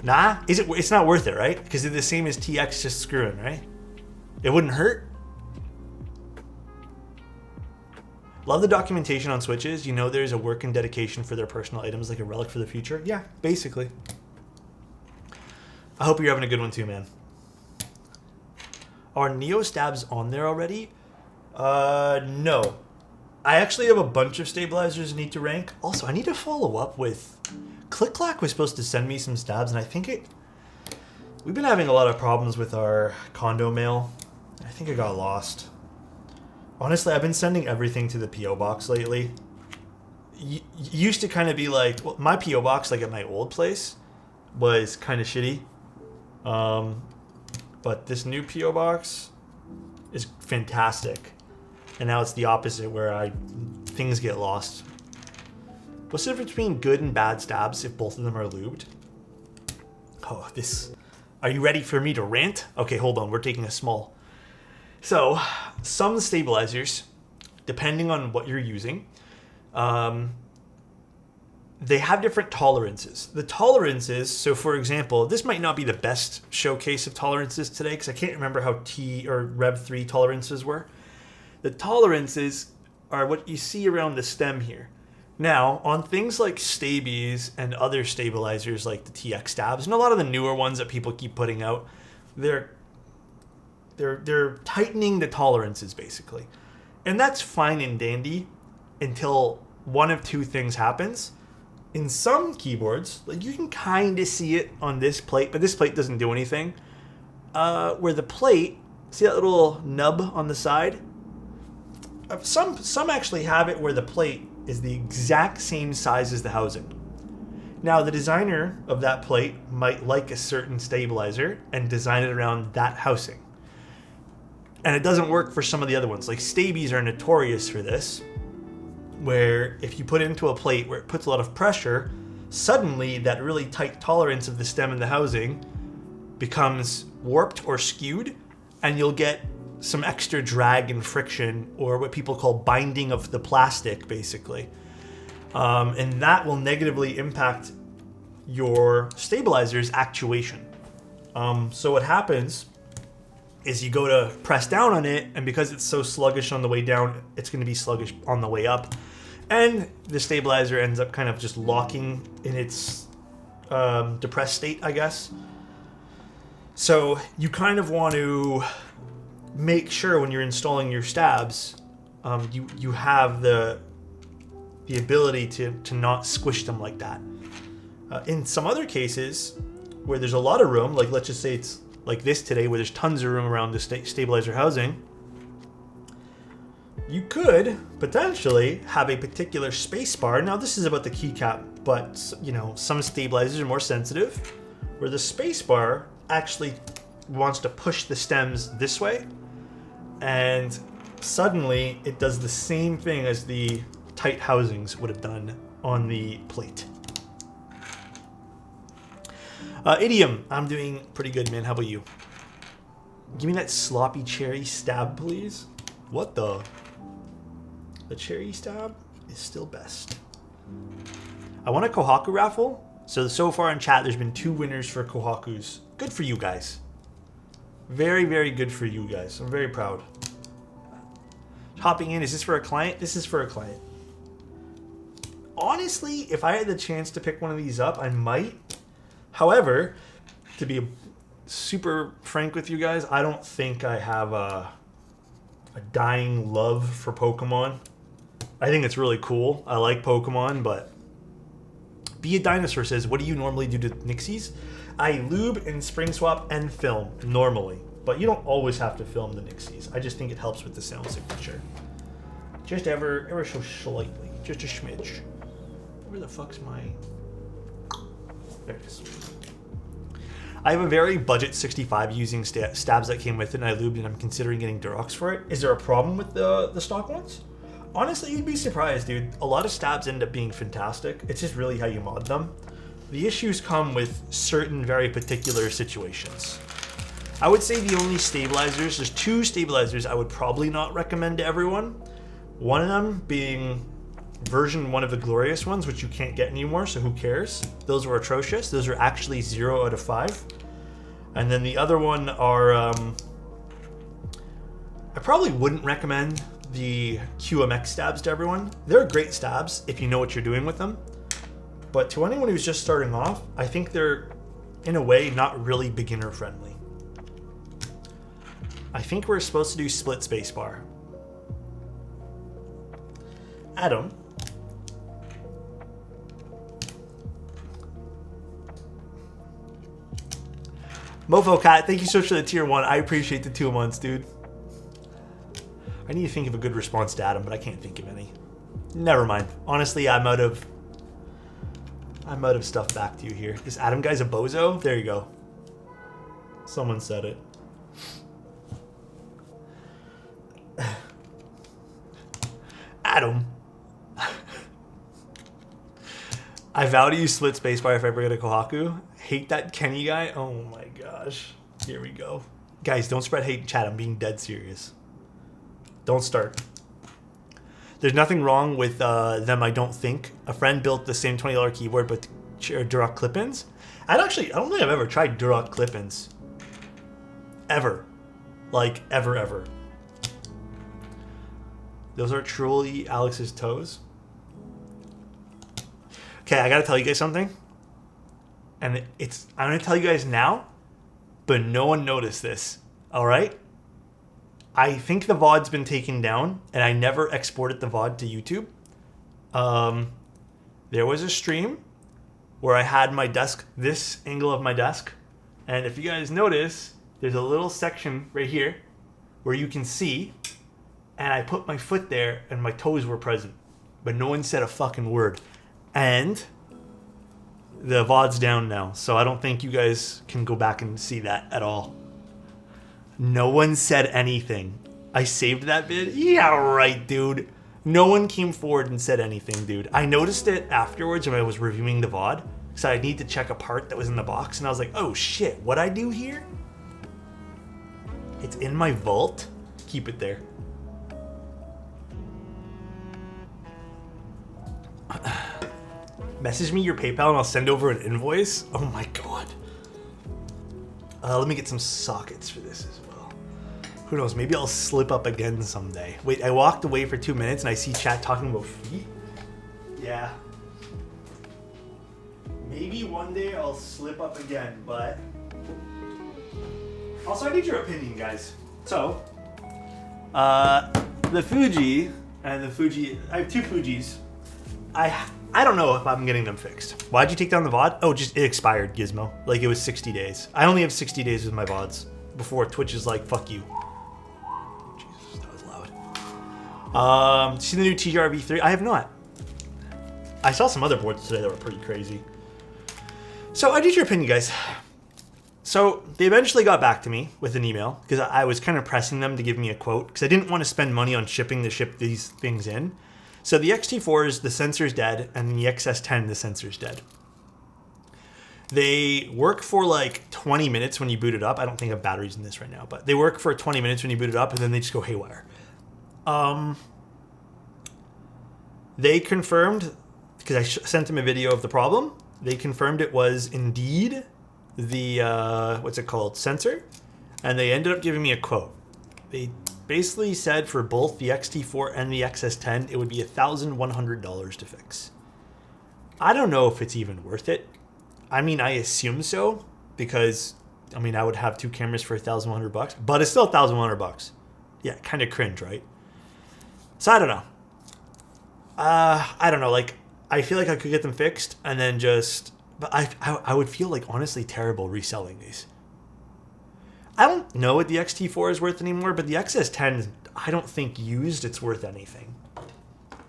Nah? It's not worth it, right? Because it's the same as TX just screwing, right? It wouldn't hurt? Love the documentation on switches. You know there's a work and dedication for their personal items like a relic for the future. Yeah, basically. I hope you're having a good one too, man. Are Neo stabs on there already? No. I actually have a bunch of stabilizers I need to rank. Also, I need to follow up with... ClickClack was supposed to send me some stabs, and I think it... We've been having a lot of problems with our condo mail. I think it got lost. Honestly, I've been sending everything to the P.O. box lately. Used to kind of be like... Well, my P.O. box, like at my old place, was kind of shitty. But this new P.O. box is fantastic. And now it's the opposite, where things get lost. What's the difference between good and bad stabs if both of them are lubed? Oh, this... Are you ready for me to rant? Okay, hold on. We're taking a small... So, some stabilizers, depending on what you're using, they have different tolerances. The tolerances, so for example, this might not be the best showcase of tolerances today because I can't remember how T or Rev 3 tolerances were. The tolerances are what you see around the stem here. Now, on things like Stabies and other stabilizers like the TX stabs, and a lot of the newer ones that people keep putting out, they're tightening the tolerances basically. And that's fine and dandy until one of two things happens. In some keyboards, like you can kind of see it on this plate, but this plate doesn't do anything. Where the plate, see that little nub on the side? Some actually have it where the plate is the exact same size as the housing. Now, the designer of that plate might like a certain stabilizer and design it around that housing. And it doesn't work for some of the other ones. Like Stabies are notorious for this, where if you put it into a plate where it puts a lot of pressure, suddenly that really tight tolerance of the stem and the housing becomes warped or skewed, and you'll get some extra drag and friction, or what people call binding of the plastic, basically. And that will negatively impact your stabilizer's actuation. So what happens is you go to press down on it, and because it's so sluggish on the way down, it's going to be sluggish on the way up. And the stabilizer ends up kind of just locking in its depressed state, I guess. So you kind of want to make sure when you're installing your stabs, you have the ability to not squish them like that. In some other cases, where there's a lot of room, like let's just say it's like this today, where there's tons of room around the stabilizer housing, you could potentially have a particular spacebar. Now this is about the keycap, but you know, some stabilizers are more sensitive, where the spacebar actually wants to push the stems this way, and suddenly it does the same thing as the tight housings would have done on the plate. Idiom, I'm doing pretty good, man. How about you? Give me that sloppy cherry stab, please. What the? The cherry stab is still best. I want a Kyohaku raffle. So far in chat, there's been 2 winners for Kyohakus. Good for you guys. Very, very good for you guys. I'm very proud. Hopping in, is this for a client? This is for a client. Honestly, if I had the chance to pick one of these up, I might. However, to be super frank with you guys, I don't think I have a dying love for Pokemon. I think it's really cool. I like Pokemon, but Be a Dinosaur says, what do you normally do to Nixies? I lube and spring swap and film normally, but you don't always have to film the Nixies. I just think it helps with the sound signature. Just ever so slightly, just a smidge. Where the fuck's my... There it is. I have a very budget 65 using stabs that came with it, and I lubed, and I'm considering getting Durox for it. Is there a problem with the stock ones? Honestly, you'd be surprised, dude. A lot of stabs end up being fantastic. It's just really how you mod them. The issues come with certain very particular situations. I would say the only stabilizers, there's 2 stabilizers I would probably not recommend to everyone. One of them being version 1 of the glorious ones, which you can't get anymore, so who cares? Those were atrocious. Those are actually 0 out of 5. And then the other one are, I probably wouldn't recommend the QMX stabs to everyone. They're great stabs if you know what you're doing with them. But to anyone who's just starting off, I think they're, in a way, not really beginner friendly. I think we're supposed to do split spacebar. Adam. Mofo Cat, thank you so much for the tier 1. I appreciate the 2 months, dude. I need to think of a good response to Adam, but I can't think of any. Never mind. Honestly, I'm out of stuff back to you here. This Adam guy's a bozo? There you go. Someone said it. Adam. I vow to use split spacebar if I ever get a Kyohaku. Hate that Kenny guy. Oh my gosh. Here we go. Guys, don't spread hate in chat. I'm being dead serious. Don't start. There's nothing wrong with them, I don't think. A friend built the same $20 keyboard, but Duroc clip-ins. I don't think I've ever tried Duroc clip-ins. Ever. Like, ever. Those are truly Alex's toes. Okay, I gotta tell you guys something. And I'm gonna tell you guys now, but no one noticed this. Alright? I think the VOD's been taken down, and I never exported the VOD to YouTube. There was a stream where I had my desk, this angle of my desk, and if you guys notice, there's a little section right here where you can see, and I put my foot there, and my toes were present, but no one said a fucking word. And the VOD's down now, so I don't think you guys can go back and see that at all. No one said anything. I saved that vid? Yeah, right, dude. No one came forward and said anything, dude. I noticed it afterwards when I was reviewing the VOD, so I need to check a part that was in the box, and I was like, oh shit, what'd I do here? It's in my vault? Keep it there. Message me your PayPal and I'll send over an invoice? Oh my god. Let me get some sockets for this as well. Who knows, maybe I'll slip up again someday. Wait, I walked away for 2 minutes and I see chat talking about feet? Yeah. Maybe one day I'll slip up again, but... Also, I need your opinion, guys. So, the Fuji and the Fuji... I have 2 Fujis. I don't know if I'm getting them fixed. Why'd you take down the VOD? Oh, just it expired, Gizmo. Like, it was 60 days. I only have 60 days with my VODs before Twitch is like, fuck you. Jesus, that was loud. See the new TRV3? I have not. I saw some other boards today that were pretty crazy. So, I need your opinion, guys. So, they eventually got back to me with an email because I was kind of pressing them to give me a quote because I didn't want to spend money on shipping to ship these things in. So the XT4 is the sensor's dead, and the XS10 the sensor's dead. They work for like 20 minutes when you boot it up. I don't think I have batteries in this right now, but they work for 20 minutes when you boot it up, and then they just go haywire. They confirmed, because I sent them a video of the problem, they confirmed it was indeed the, what's it called, sensor, and they ended up giving me a quote. They basically said for both the XT4 and the XS10, it would be $1,100 to fix. I don't know if it's even worth it. I mean, I assume so, because, I mean, I would have two cameras for $1,100, but it's still $1,100. Yeah, kind of cringe, right? So I don't know. I don't know. Like, I feel like I could get them fixed and then just, but I would feel like honestly terrible reselling these. I don't know what the XT4 is worth anymore, but the XS10, I don't think used it's worth anything.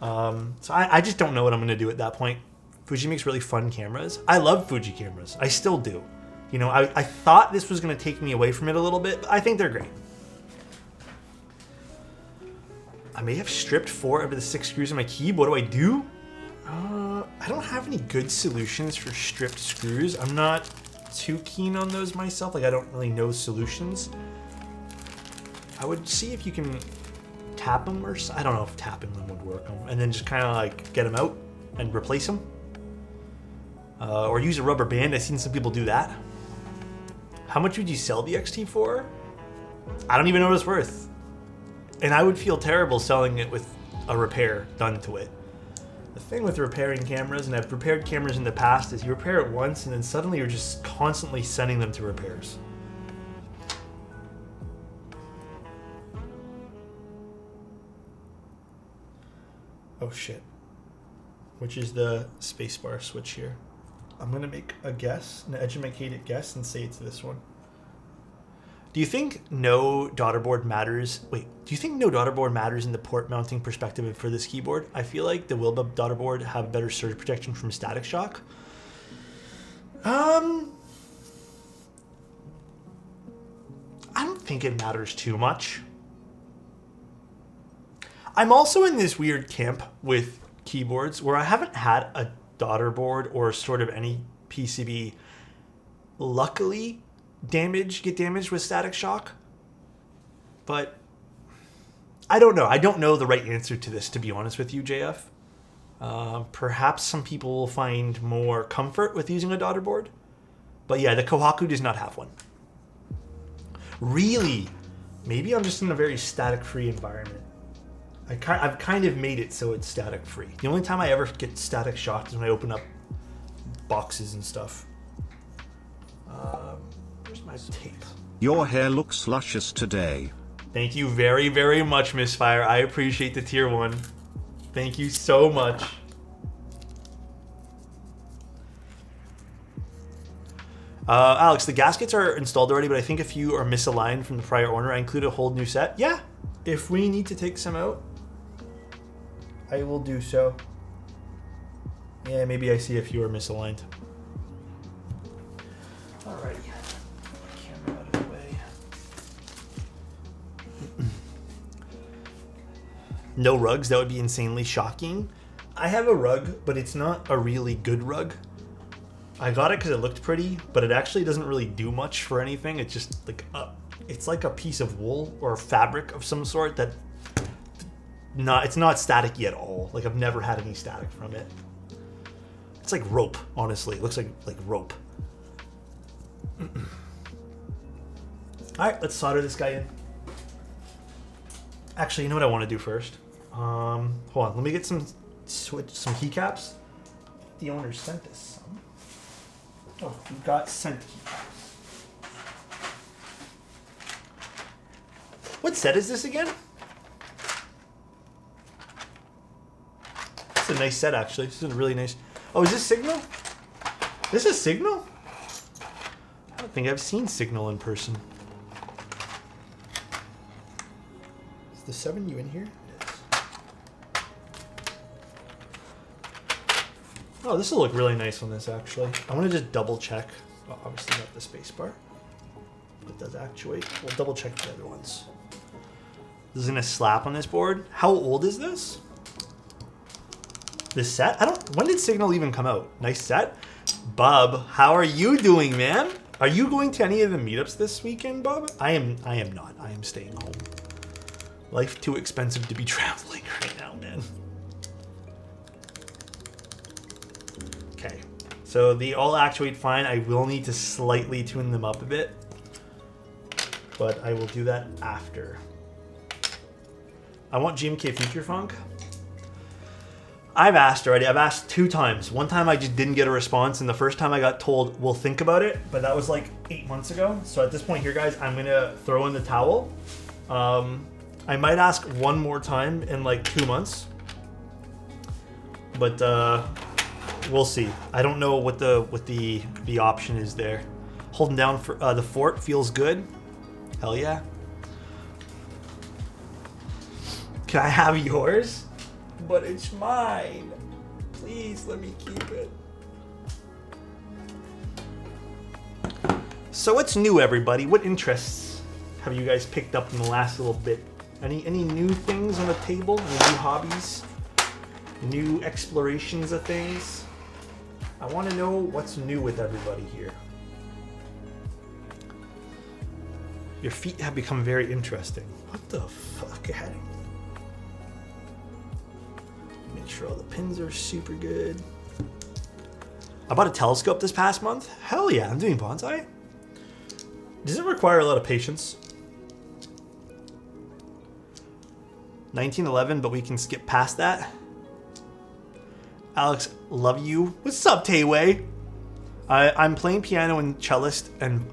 So I just don't know what I'm going to do at that point. Fuji makes really fun cameras. I love Fuji cameras. I still do. You know, I thought this was going to take me away from it a little bit, but I think they're great. I may have stripped 4 out of the 6 screws in my key. What do I do? I don't have any good solutions for stripped screws. I'm not too keen on those myself. Like, I don't really know solutions. I would see if you can tap them or I don't know if tapping them would work. And then just kind of like get them out and replace them. Or use a rubber band. I've seen some people do that. How much would you sell the XT for? I don't even know what it's worth. And I would feel terrible selling it with a repair done to it. The thing with repairing cameras, and I've repaired cameras in the past, is you repair it once and then suddenly you're just constantly sending them to repairs. Oh shit. Which is the spacebar switch here. I'm gonna make a guess, an educated guess, and say it's this one. Do you think no daughterboard matters? Wait, do you think no daughterboard matters in the port mounting perspective for this keyboard? I feel like the Wilbub daughterboard have better surge protection from static shock. I don't think it matters too much. I'm also in this weird camp with keyboards where I haven't had a daughterboard or sort of any PCB, luckily, get damaged with static shock. But I don't know. I don't know the right answer to this, to be honest with you, JF. Perhaps some people will find more comfort with using a daughterboard. But yeah, the Kyohaku does not have one. Really? Maybe I'm just in a very static-free environment. I've kind of made it so it's static-free. The only time I ever get static shocked is when I open up boxes and stuff. Where's my tape? Your hair looks luscious today. Thank you very, very much, Misfire. I appreciate the tier 1. Thank you so much. Alex, the gaskets are installed already, but I think a few are misaligned from the prior owner. I include a whole new set. Yeah, if we need to take some out, I will do so. Yeah, maybe I see a few are misaligned. Alrighty. Camera out of the way. No rugs, that would be insanely shocking. I have a rug, but it's not a really good rug. I got it because it looked pretty, but it actually doesn't really do much for anything. It's just like it's like a piece of wool or fabric of some sort that it's not staticky at all. Like, I've never had any static from it. It's like rope, honestly. It looks like rope. All right, let's solder this guy in. Actually, you know what I want to do first? Hold on, let me get some keycaps. The owner sent us some. Oh, we got sent keycaps. What set is this again? It's a nice set, actually. This is really nice. Oh, is this Signal? This is Signal? I don't think I've seen Signal in person. Is the 7U in here? It is. Oh, this will look really nice on this, actually. I want to just double check. Well, obviously not the spacebar. It does actuate. We'll double check the other ones. This is going to slap on this board. How old is this? This set? When did Signal even come out? Nice set. Bub, how are you doing, man? Are you going to any of the meetups this weekend, Bub? I am not. I am staying home. Life too expensive to be traveling right now, man. Okay. So the all actuate fine, I will need to slightly tune them up a bit. But I will do that after. I want GMK Future Funk. I've asked already. I've asked 2 times. One time I just didn't get a response, and the first time I got told, we'll think about it, but that was like 8 months ago. So at this point here, guys, I'm gonna throw in the towel. I might ask one more time in like 2 months. But we'll see. I don't know what the option is there. Holding down for the fort feels good. Hell yeah. Can I have yours? But it's mine. Please let me keep it. So what's new, everybody? What interests have you guys picked up in the last little bit? Any new things on the table? Any new hobbies? New explorations of things? I want to know what's new with everybody here. Your feet have become very interesting. What the fuck, Addy? Make sure all the pins are super good. I bought a telescope this past month. Hell yeah, I'm doing bonsai. Does it require a lot of patience? 1911, but we can skip past that. Alex, love you. What's up, Tayway? I'm playing piano and cellist and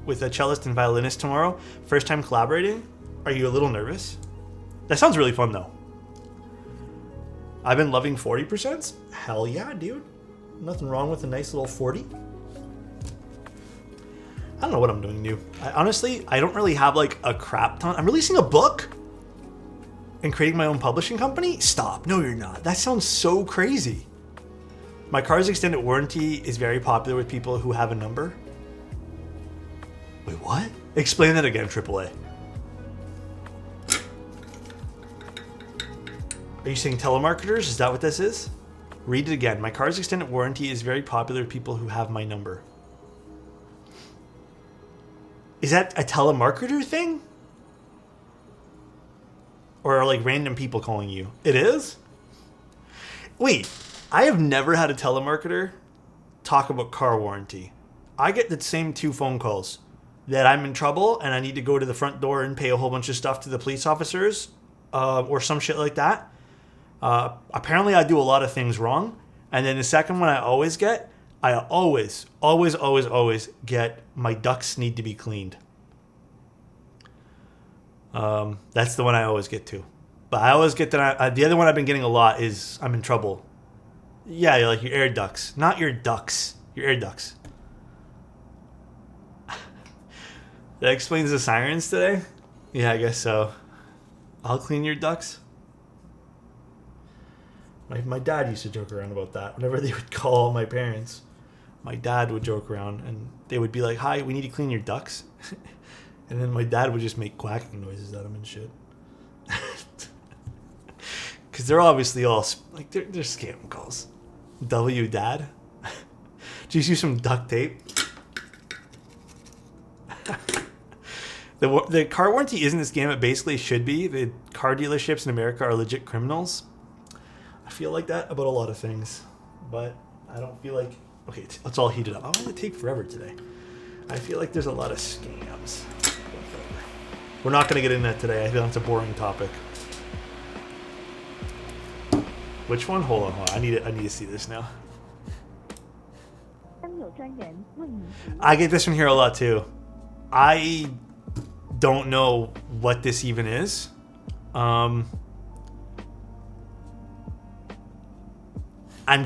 with a cellist and violinist tomorrow. First time collaborating. Are you a little nervous? That sounds really fun though. I've been loving 40%. Hell yeah, dude. Nothing wrong with a nice little 40. I don't know what I'm doing new. Honestly, I don't really have like a crap ton. I'm releasing a book and creating my own publishing company? Stop. No, you're not. That sounds so crazy. My car's extended warranty is very popular with people who have a number. Wait, what? Explain that again, AAA. Are you saying telemarketers? Is that what this is? Read it again. My car's extended warranty is very popular with people who have my number. Is that a telemarketer thing? Or are like random people calling you? It is? Wait, I have never had a telemarketer talk about car warranty. I get the same 2 phone calls that I'm in trouble and I need to go to the front door and pay a whole bunch of stuff to the police officers or some shit like that. Apparently I do a lot of things wrong. And then the second one I always get my ducts need to be cleaned. That's the one I always get to. But I always get that. The other one I've been getting a lot is I'm in trouble. Yeah, you're like your air ducts. Not your ducts. Your air ducts. That explains the sirens today? Yeah, I guess so. I'll clean your ducts. My dad used to joke around about that. Whenever they would call my parents, my dad would joke around and they would be like, hi, we need to clean your ducts. And then my dad would just make quacking noises at him and shit. Because they're obviously all, like, they're scam calls. W dad? Just use some duct tape. The car warranty isn't a scam. It basically should be. The car dealerships in America are legit criminals. I feel like that about a lot of things. But I don't feel like... Okay, let's all heat it up. I'm going to take forever today. I feel like there's a lot of scams. We're not going to get into that today. I feel that's a boring topic. Which one? Hold on. I need to see this now. I get this one here a lot too. I don't know what this even is. I'm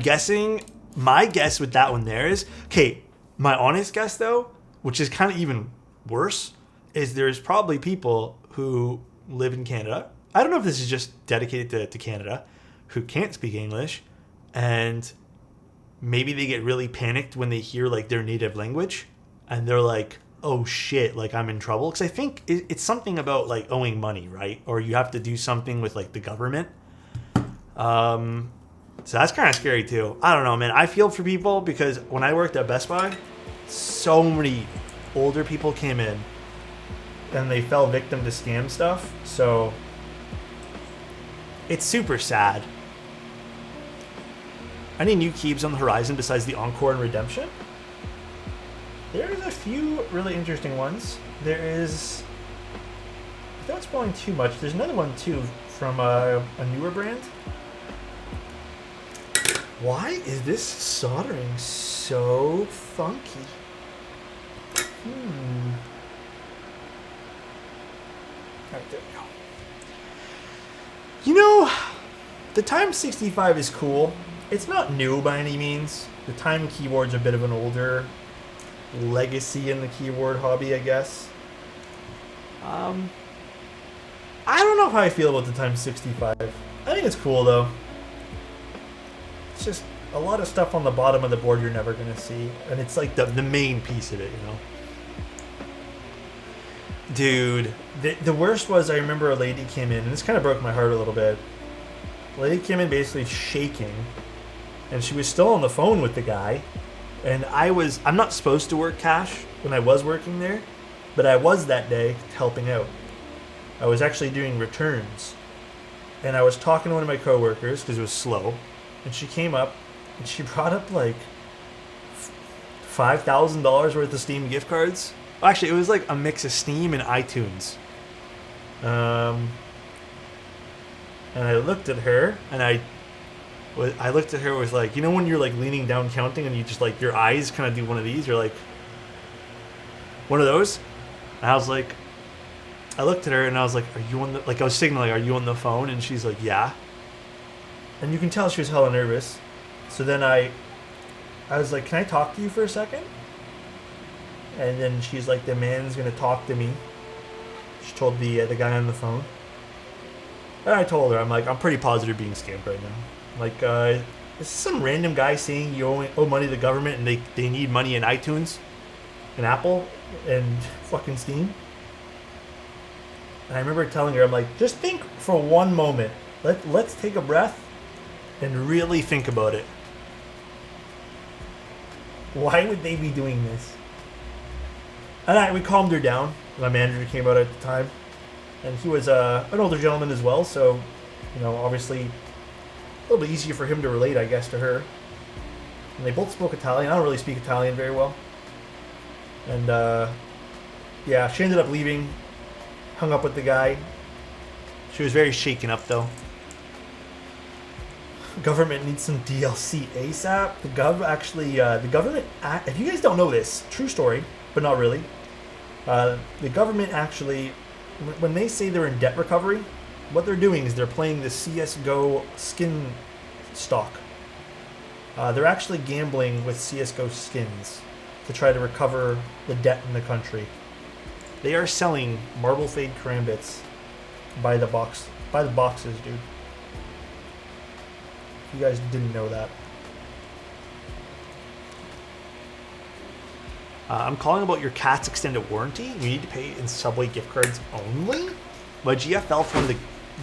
guessing, my guess with that one there is, okay, my honest guess though, which is kind of even worse, is there's probably people who live in Canada. I don't know if this is just dedicated to Canada, who can't speak English, and maybe they get really panicked when they hear like their native language, and they're like, oh shit, like I'm in trouble. Because I think it's something about like owing money, right? Or you have to do something with like the government. So that's kind of scary too. I don't know, man. I feel for people because when I worked at Best Buy, so many older people came in and they fell victim to scam stuff. So it's super sad. Any new keeps on the horizon besides the Encore and Redemption? There's a few really interesting ones. There is, without spoiling too much, there's another one too from a newer brand. Why is this soldering so funky? Alright, there we go. You know, the Time 65 is cool. It's not new by any means. The Time keyboard's a bit of an older legacy in the keyboard hobby, I guess. I don't know how I feel about the Time 65. I think it's cool though. It's just a lot of stuff on the bottom of the board you're never gonna see, and it's like the main piece of it, you know. Dude, the worst was, I remember a lady came in, and this kind of broke my heart a little bit. A lady came in basically shaking, and she was still on the phone with the guy. And I'm not supposed to work cash when I was working there, but I was that day helping out. I was actually doing returns. And I was talking to one of my coworkers because it was slow. And she came up and she brought up like $5,000 worth of Steam gift cards. Actually, it was like a mix of Steam and iTunes. And I looked at her and I looked at her with like, you know when you're like leaning down counting and you just like, your eyes kind of do one of these, you're like, one of those? And I was like, I looked at her and I was like, are you on the, like I was signaling, are you on the phone? And she's like, yeah. And you can tell she was hella nervous. So then I was like, can I talk to you for a second? And then she's like, the man's gonna talk to me. She told the guy on the phone. And I told her, I'm like, I'm pretty positive being scammed right now. Like, is some random guy saying you owe money to the government and they need money in iTunes and Apple and fucking Steam? And I remember telling her, I'm like, just think for one moment. Let's take a breath and really think about it. Why would they be doing this? And we calmed her down. My manager came out at the time. And he was an older gentleman as well, so, you know, obviously a little bit easier for him to relate, I guess, to her. And they both spoke Italian. I don't really speak Italian very well. And, yeah, she ended up leaving, hung up with the guy. She was very shaken up, though. Government needs some DLC ASAP. The government, if you guys don't know this, true story, but not really. The government actually, when they say they're in debt recovery, what they're doing is they're playing the CSGO skin stock. They're actually gambling with CSGO skins to try to recover the debt in the country. They are selling Marble Fade Karambits by the boxes, dude. If you guys didn't know that. I'm calling about your cat's extended warranty. You need to pay in Subway gift cards only? My GF fell from the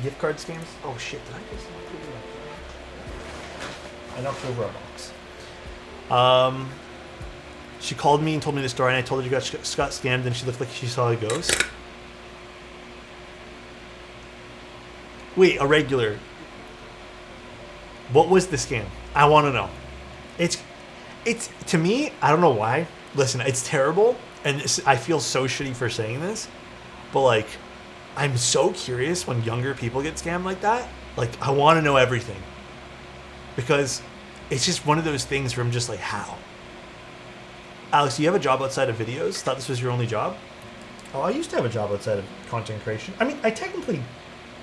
gift card scams. Oh shit, did I just knock over a box? I knocked over a box. She called me and told me the story, and I told her she got scammed, and she looked like she saw a ghost. Wait, a regular. What was the scam? I want to know. It's to me, I don't know why. Listen, it's terrible, and I feel so shitty for saying this, but like, I'm so curious when younger people get scammed like that. Like, I want to know everything, because it's just one of those things where I'm just like, how? Alex, do you have a job outside of videos? Thought this was your only job? Oh, I used to have a job outside of content creation. I mean, I technically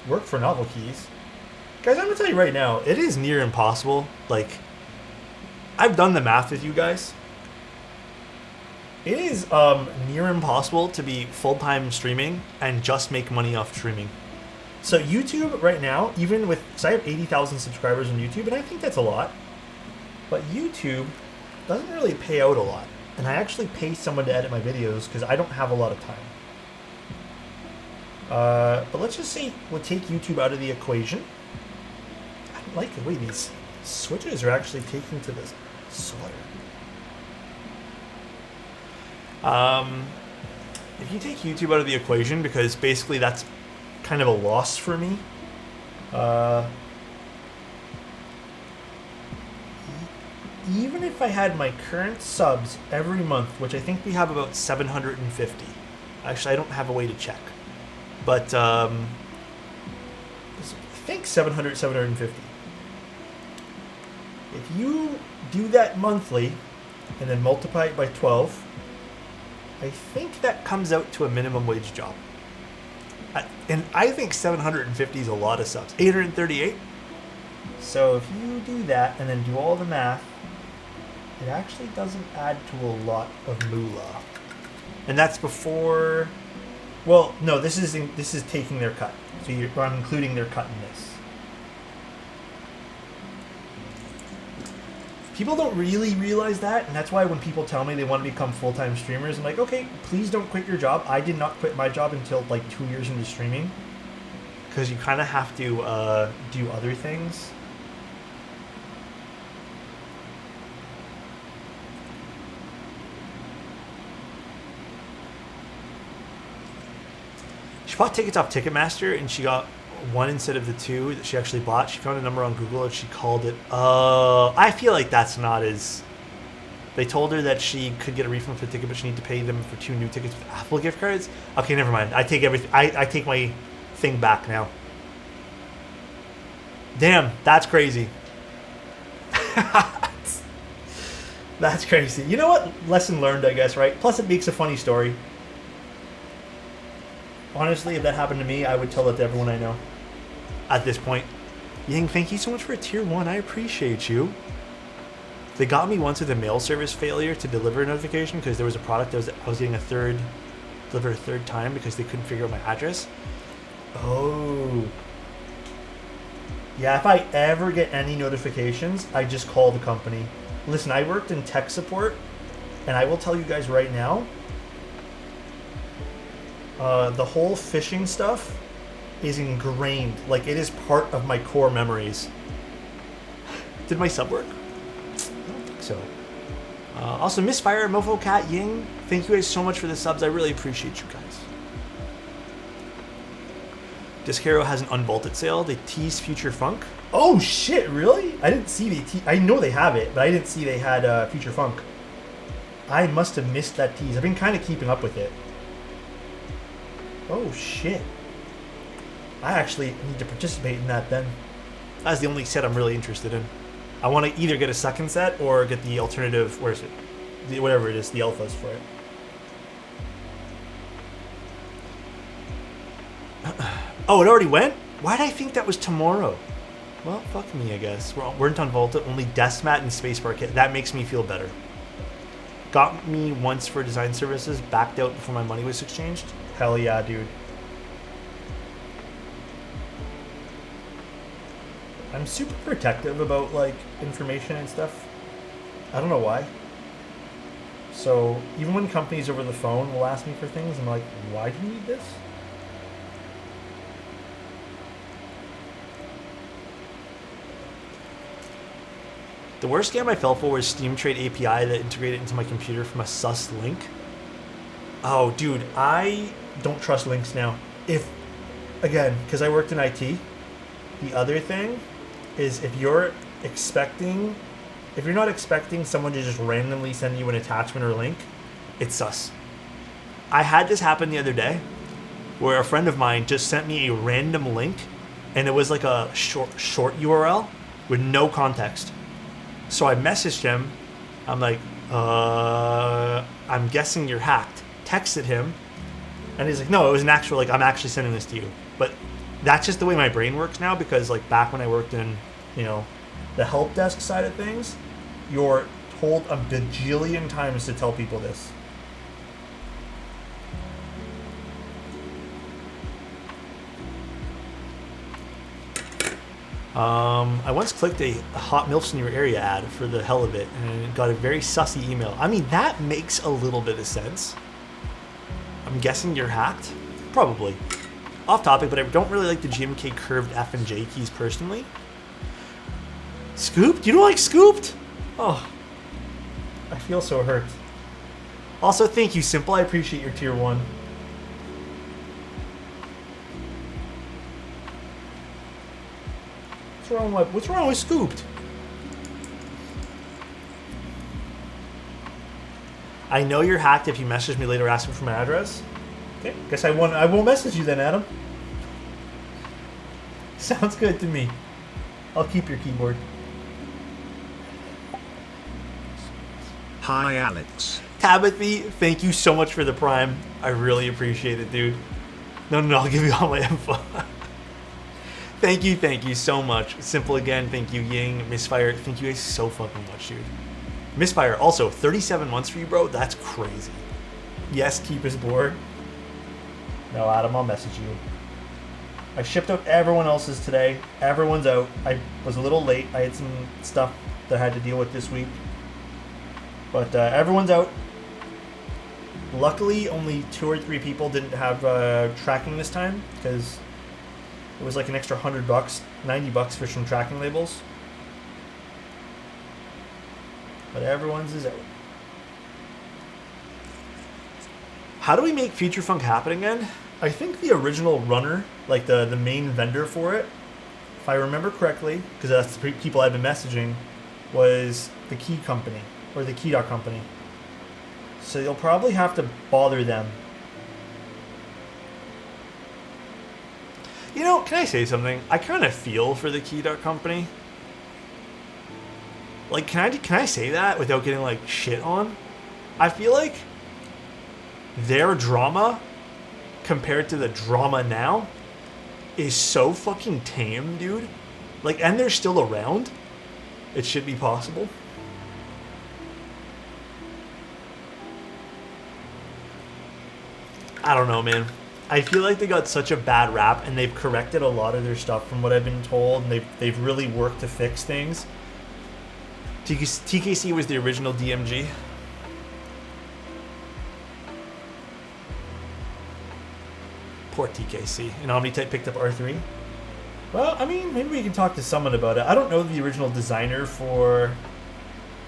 work for Novel Keys. Guys, I'm going to tell you right now, it is near impossible. Like, I've done the math with you guys. It is near impossible to be full-time streaming and just make money off streaming. So YouTube right now, even with, because I have 80,000 subscribers on YouTube, and I think that's a lot, but YouTube doesn't really pay out a lot. And I actually pay someone to edit my videos because I don't have a lot of time. But let's just say we'll take YouTube out of the equation. I don't like the way these switches are actually taken to this solder. If you take YouTube out of the equation, because basically that's kind of a loss for me. Even if I had my current subs every month, which I think we have about 750. Actually, I don't have a way to check. But I think 700, 750. If you do that monthly and then multiply it by 12, I think that comes out to a minimum wage job. And I think 750 is a lot of subs. 838. So if you do that and then do all the math, it actually doesn't add to a lot of moolah. And that's before... Well, no, this is taking their cut. So I'm including their cut in this. People don't really realize that, and that's why when people tell me they want to become full-time streamers, I'm like, okay, please don't quit your job. I did not quit my job until like 2 years into streaming, because you kind of have to do other things. She bought tickets off Ticketmaster, and she got one instead of the two that she actually bought. She found a number on Google and she called it. I feel like that's not as... They told her that she could get a refund for the ticket, but she needed to pay them for 2 new tickets with Apple gift cards. Okay, never mind. I take everything. I take my thing back now. Damn, that's crazy. That's crazy. You know what? Lesson learned, I guess, right? Plus, it makes a funny story. Honestly, if that happened to me, I would tell it to everyone I know. At this point. Ying, thank you so much for a tier 1. I appreciate you. They got me once with a mail service failure to deliver a notification because there was a product I was getting delivered a third time because they couldn't figure out my address. Oh. Yeah, if I ever get any notifications, I just call the company. Listen, I worked in tech support, and I will tell you guys right now, the whole phishing stuff is ingrained. Like, it is part of my core memories. Did my sub work? I don't think so. Also, Misfire, Mofo, Cat, Ying, thank you guys so much for the subs. I really appreciate you guys. Disc Hero has an unbolted sale. They tease Future Funk. Oh shit, really? I didn't see I know they have it, but I didn't see they had Future Funk. I must have missed that tease. I've been kind of keeping up with it. Oh shit. I actually need to participate in that then. That's the only set I'm really interested in. I want to either get a second set or get the alternative, where is it? Whatever it is, the alphas for it. Oh, it already went? Why did I think that was tomorrow? Well, fuck me, I guess. Weren't on Volta, only Desmat and Spacebar kit. That makes me feel better. Got me once for design services, backed out before my money was exchanged. Hell yeah, dude. I'm super protective about, like, information and stuff. I don't know why. So, even when companies over the phone will ask me for things, I'm like, why do you need this? The worst scam I fell for was Steam Trade API that integrated into my computer from a sus link. Oh, dude, I don't trust links now. Again, because I worked in IT, the other thing is if you're not expecting someone to just randomly send you an attachment or link, it's sus. I had this happen the other day where a friend of mine just sent me a random link and it was like a short URL with no context. So I messaged him. I'm like, I'm guessing you're hacked. Texted him. And he's like, no, it was an actual, like, I'm actually sending this to you. But that's just the way my brain works now because, like, back when I worked in, you know, the help desk side of things, you're told a bajillion times to tell people this. I once clicked a Hot MILFs in your area ad for the hell of it and got a very sussy email. I mean, that makes a little bit of sense. I'm guessing you're hacked? Probably. Off topic, but I don't really like the GMK curved F and J keys personally. Scooped? You don't like Scooped? Oh, I feel so hurt. Also, thank you, Simple. I appreciate your tier 1. What's wrong with Scooped? I know you're hacked if you message me later asking for my address. Okay, guess I won't message you then, Adam. Sounds good to me. I'll keep your keyboard. Hi, Alex. Tabithy, thank you so much for the Prime. I really appreciate it, dude. No, I'll give you all my info. Thank you so much. Simple again, thank you, Ying. Misfire, thank you guys so fucking much, dude. Misfire, also, 37 months for you, bro. That's crazy. Yes, keep us bored. No, Adam, I'll message you. I shipped out everyone else's today. Everyone's out. I was a little late. I had some stuff that I had to deal with this week. But everyone's out. Luckily, only 2 or 3 people didn't have tracking this time because it was like an extra $100, $90 for some tracking labels. But everyone's is out. How do we make Future Funk happen again? I think the original runner, like the main vendor for it, if I remember correctly, because that's the people I've been messaging, was the Key Company, or the Key Company. So you'll probably have to bother them. You know, can I say something? I kind of feel for the Key Company. Like, can I say that without getting, like, shit on? I feel like their drama compared to the drama now is so fucking tame, dude. Like, and they're still around. It should be possible. I don't know, man. I feel like they got such a bad rap, and they've corrected a lot of their stuff from what I've been told, and they've really worked to fix things. TKC was the original DMG. Poor TKC. And Omnitype picked up R3. Well, I mean, maybe we can talk to someone about it. I don't know the original designer for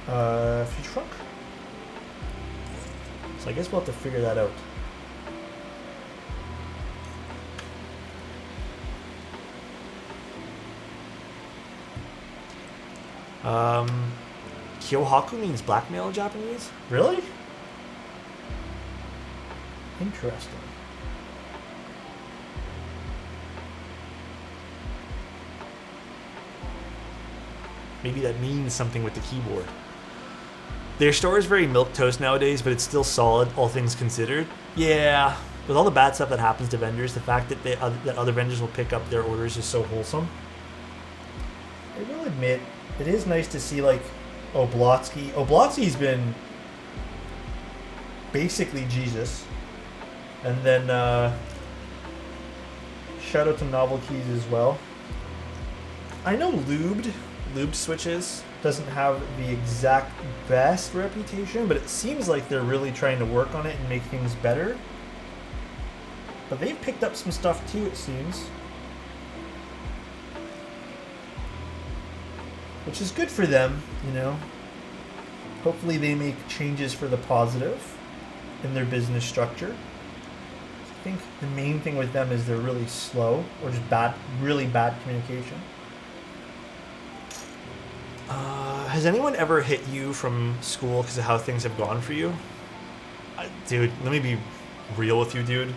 Future Funk. So I guess we'll have to figure that out. Kyohaku means blackmail in Japanese? Really? Interesting. Maybe that means something with the keyboard. Their store is very milquetoast nowadays, but it's still solid, all things considered. Yeah, with all the bad stuff that happens to vendors, the fact that that other vendors will pick up their orders is so wholesome. I will admit, it is nice to see, like, Oblotsky. Oblotsky's been basically Jesus. And then, shout out to Novel Keys as well. I know Lubed Switches doesn't have the exact best reputation, but it seems like they're really trying to work on it and make things better. But they've picked up some stuff too, it seems. Which is good for them, you know. Hopefully they make changes for the positive in their business structure. I think the main thing with them is they're really slow, or just really bad communication. Has anyone ever hit you from school because of how things have gone for you? Dude, let me be real with you, dude.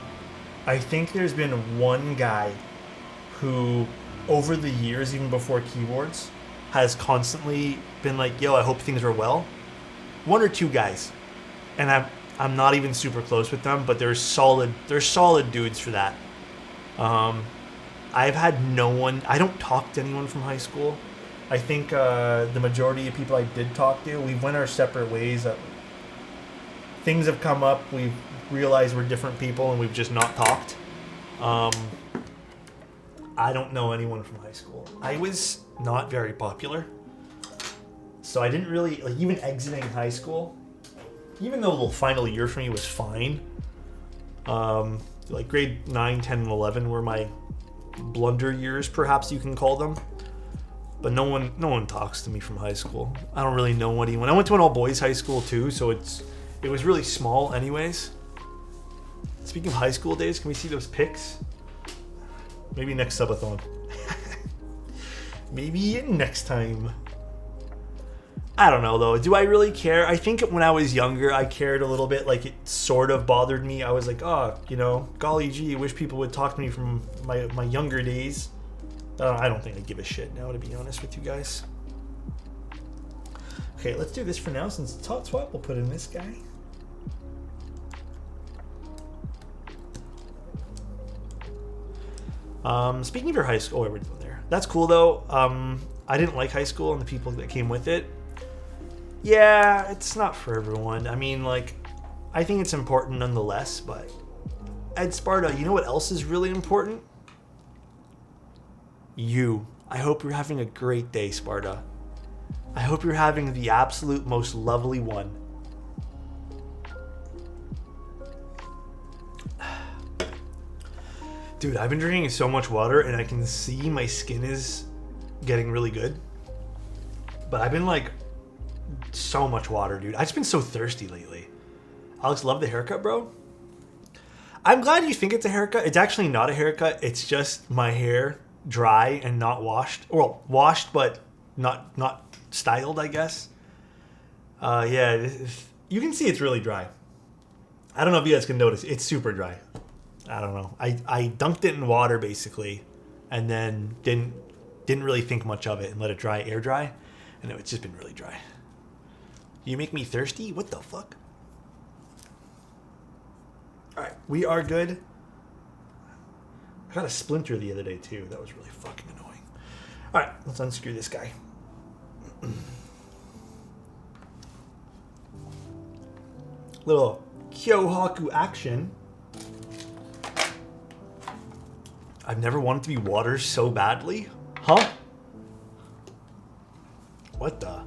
I think there's been one guy who, over the years, even before keyboards, has constantly been like, yo, I hope things are well. 1 or 2 guys. And I'm not even super close with them, but they're solid dudes for that. I've had no one, I don't talk to anyone from high school. I think the majority of people I did talk to, we went our separate ways. Things have come up, we've realized we're different people, and we've just not talked. I don't know anyone from high school. I was not very popular. So I didn't really, like, even exiting high school, even though the final year for me was fine, like grade 9, 10, and 11 were my blunder years, perhaps you can call them. But no one talks to me from high school. I don't really know anyone. I went to an all-boys high school too, so it was really small anyways. Speaking of high school days, can we see those pics? Maybe next subathon. Maybe next time. I don't know though. Do I really care? I think when I was younger, I cared a little bit. Like it sort of bothered me. I was like, oh, you know, golly gee, I wish people would talk to me from my younger days. I don't think I give a shit now, to be honest with you guys. Okay, let's do this for now. Since it's hot swap, we'll put in this guy. Speaking of your high school, we're doing there. That's cool though. I didn't like high school and the people that came with it. Yeah, it's not for everyone. I mean, like, I think it's important nonetheless, but at Sparta, you know what else is really important? You. I hope you're having a great day, Sparta. I hope you're having the absolute most lovely one. Dude, I've been drinking so much water and I can see my skin is getting really good. But I've been like so much water, dude. I've just been so thirsty lately. Alex, love the haircut, bro. I'm glad you think it's a haircut. It's actually not a haircut. It's just my hair dry and not washed. Well, washed but not styled, I guess. Yeah, you can see it's really dry. I don't know if you guys can notice. It's super dry. I don't know. I dunked it in water basically, and then didn't really think much of it and let it dry, air dry, and it's just been really dry. You make me thirsty? What the fuck? All right, we are good. I got a splinter the other day too. That was really fucking annoying. All right, let's unscrew this guy. Little Kyohaku action. I've never wanted to be water so badly. Huh? What the?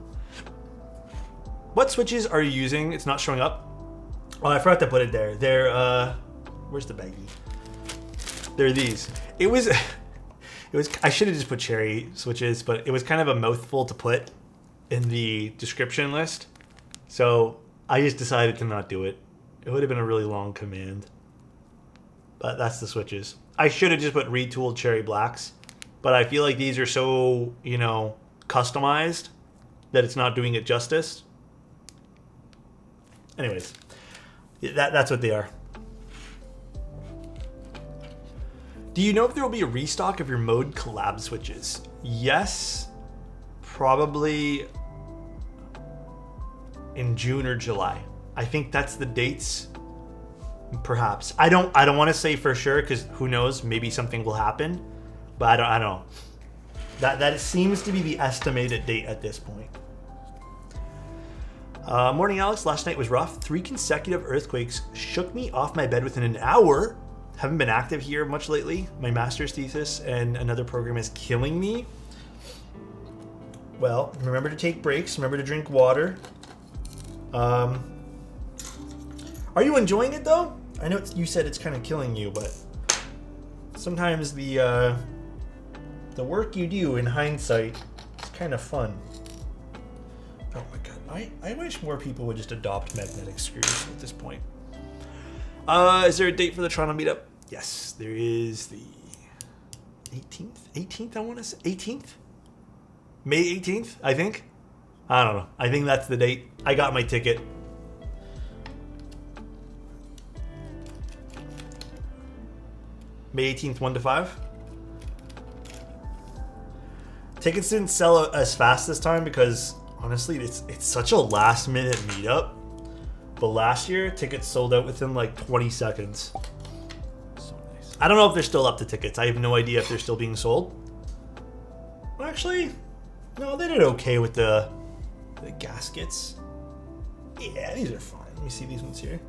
What switches are you using? It's not showing up. Oh, I forgot to put it there. They're, where's the baggie? They're these. It was, I should have just put cherry switches, but it was kind of a mouthful to put in the description list. So I just decided to not do it. It would have been a really long command. But that's the switches. I should have just put retooled cherry blacks, but I feel like these are so, you know, customized that it's not doing it justice. Anyways, that's what they are. Do you know if there will be a restock of your mode collab switches? Yes, probably in June or July. I think that's the dates. Perhaps. I don't want to say for sure because who knows, maybe something will happen, but I don't know. That seems to be the estimated date at this point. Morning, Alex. Last night was rough. 3 consecutive earthquakes shook me off my bed within an hour. Haven't been active here much lately. My master's thesis and another program is killing me. Well, remember to take breaks. Remember to drink water. Are you enjoying it though? I know you said it's kind of killing you, but sometimes the work you do in hindsight is kind of fun. Oh my god, I wish more people would just adopt magnetic screws at this point. Is there a date for the Toronto meetup? Yes, there is. The 18th, I want to say 18th? May 18th, I think. I don't know. I think that's the date. I got my ticket. May 18th, 1 to 5. Tickets didn't sell as fast this time because honestly, it's such a last minute meetup. But last year, tickets sold out within like 20 seconds. So nice. I don't know if they're still up to tickets. I have no idea if they're still being sold. Well, actually, no, they did okay with the gaskets. Yeah, these are fine. Let me see these ones here.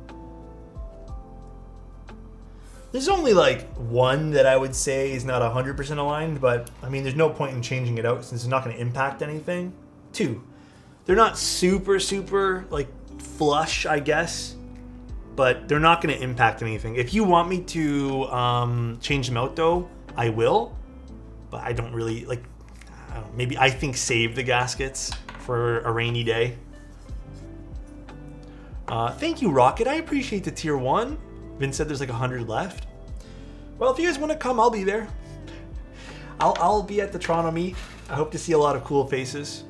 There's only like one that I would say is not 100% aligned, but I mean, there's no point in changing it out since it's not going to impact anything. 2, they're not super like flush, I guess, but they're not going to impact anything. If you want me to change them out though, I will, but I don't really like, I maybe I think save the gaskets for a rainy day. Thank you, Rocket. I appreciate the tier 1. Vince said there's like 100 left. Well, if you guys want to come, I'll be there. I'll be at the Toronto meet. I hope to see a lot of cool faces.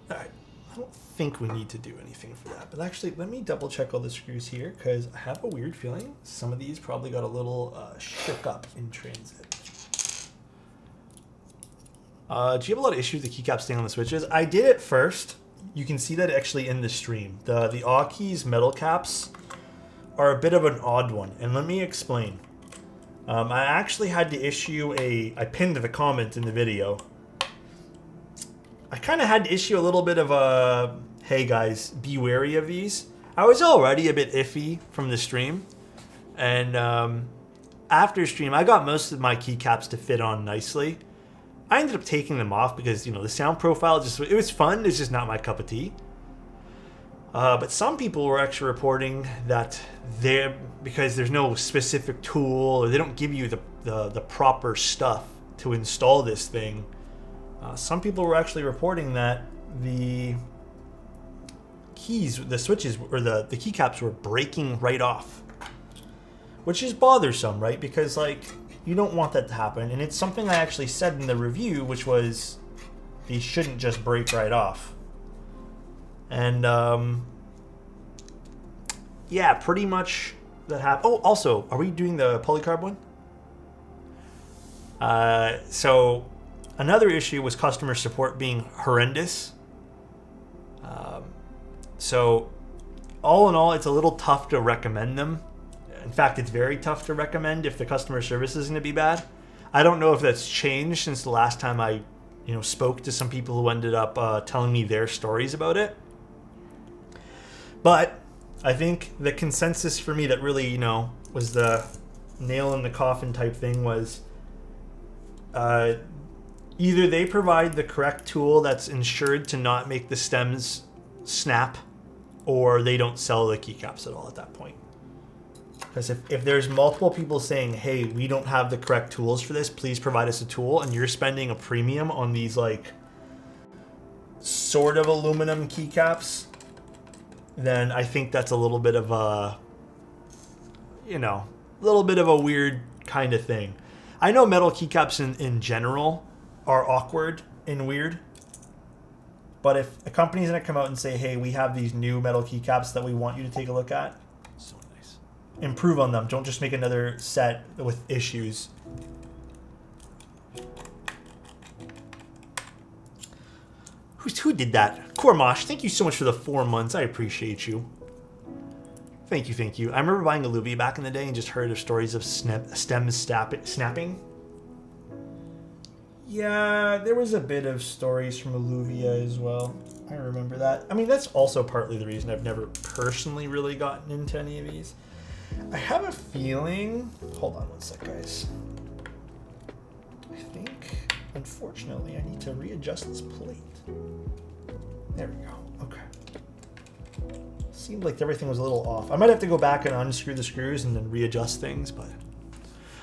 All right. I don't think we need to do anything for that. But actually, let me double check all the screws here because I have a weird feeling some of these probably got a little shook up in transit. Do you have a lot of issues with the keycap staying on the switches? I did it first. You can see that actually in the stream. The Aki's metal caps are a bit of an odd one. And let me explain. I actually had to issue I pinned the comment in the video. I kind of had to issue a little bit of a, hey guys, be wary of these. I was already a bit iffy from the stream. And after stream, I got most of my keycaps to fit on nicely. I ended up taking them off because, you know, the sound profile it was fun. It's just not my cup of tea. But some people were actually reporting that because there's no specific tool or they don't give you the proper stuff to install this thing. Some people were actually reporting that the switches or the keycaps were breaking right off, which is bothersome, right? Because like, you don't want that to happen. And it's something I actually said in the review, which was these shouldn't just break right off. And yeah, pretty much that happened. Oh, also, are we doing the polycarb one? So another issue was customer support being horrendous. So all in all, it's a little tough to recommend them. In fact, it's very tough to recommend if the customer service is going to be bad. I don't know if that's changed since the last time I, spoke to some people who ended up telling me their stories about it. But I think the consensus for me that really, was the nail in the coffin type thing was either they provide the correct tool that's insured to not make the stems snap, or they don't sell the keycaps at all at that point. Because if there's multiple people saying, hey, we don't have the correct tools for this, please provide us a tool, and you're spending a premium on these like sort of aluminum keycaps, then I think that's a little bit of a, little bit of a weird kind of thing. I know metal keycaps in general are awkward and weird, but if a company's going to come out and say, hey, we have these new metal keycaps that we want you to take a look at, so nice. Improve on them. Don't just make another set with issues. Who did that? Kormosh, thank you so much for the 4 months. I appreciate you. Thank you. I remember buying Alluvia back in the day and just heard of stories of stems snapping. Yeah, there was a bit of stories from Alluvia as well. I remember that. I mean, that's also partly the reason I've never personally really gotten into any of these. I have a feeling... Hold on one sec, guys. I think, unfortunately, I need to readjust this plate. There we go. Okay. Seemed like everything was a little off. I might have to go back and unscrew the screws and then readjust things, but...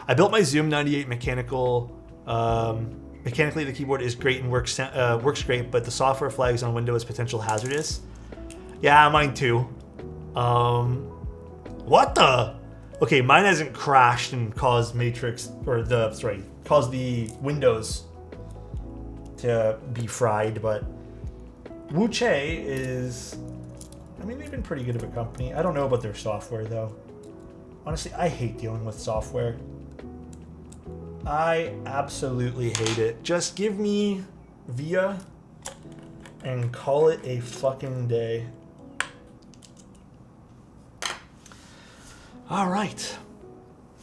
I built my Zoom 98 mechanical... Mechanically, the keyboard is great and works great, but the software flags on Windows potential hazardous. Yeah, mine too. What the? Okay, mine hasn't crashed and caused caused the Windows to be fried, but Wuche is, I mean, they've been pretty good of a company. I don't know about their software though. Honestly, I hate dealing with software. I absolutely hate it. Just give me VIA and call it a fucking day. All right.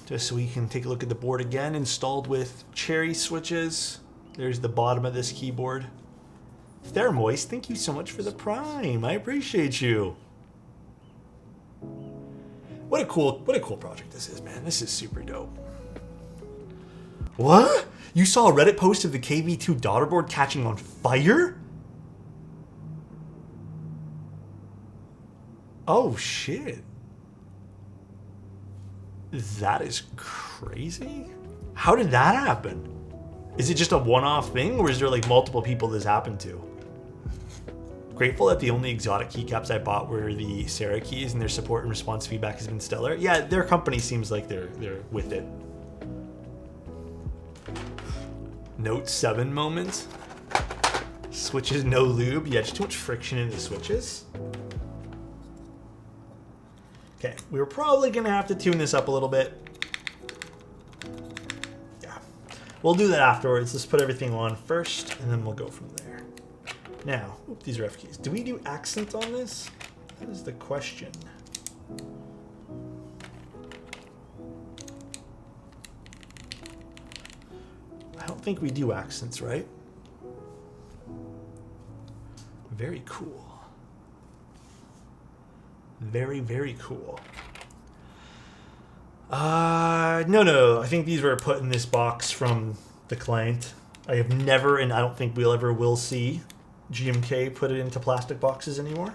Just so we can take a look at the board again, installed with cherry switches. There's the bottom of this keyboard. Thermoist, thank you so much for the Prime. I appreciate you. What a cool project this is, man. This is super dope. What? You saw a Reddit post of the KV2 Daughterboard catching on fire? Oh shit. That is crazy. How did that happen? Is it just a one-off thing, or is there like multiple people this happened to? Grateful that the only exotic keycaps I bought were the Sarah keys, and their support and response feedback has been stellar. Yeah, their company seems like they're with it. Note 7 moment. Switches no lube. Yeah, just too much friction in the switches. Okay, we were probably gonna have to tune this up a little bit. Yeah, we'll do that afterwards. Let's put everything on first, and then we'll go from there. Now, these are F keys. Do we do accent on this? That is the question. I don't think we do accents, right? Very cool. Very, very cool. No. I think these were put in this box from the client. I have never, and I don't think we'll ever will see GMK put it into plastic boxes anymore.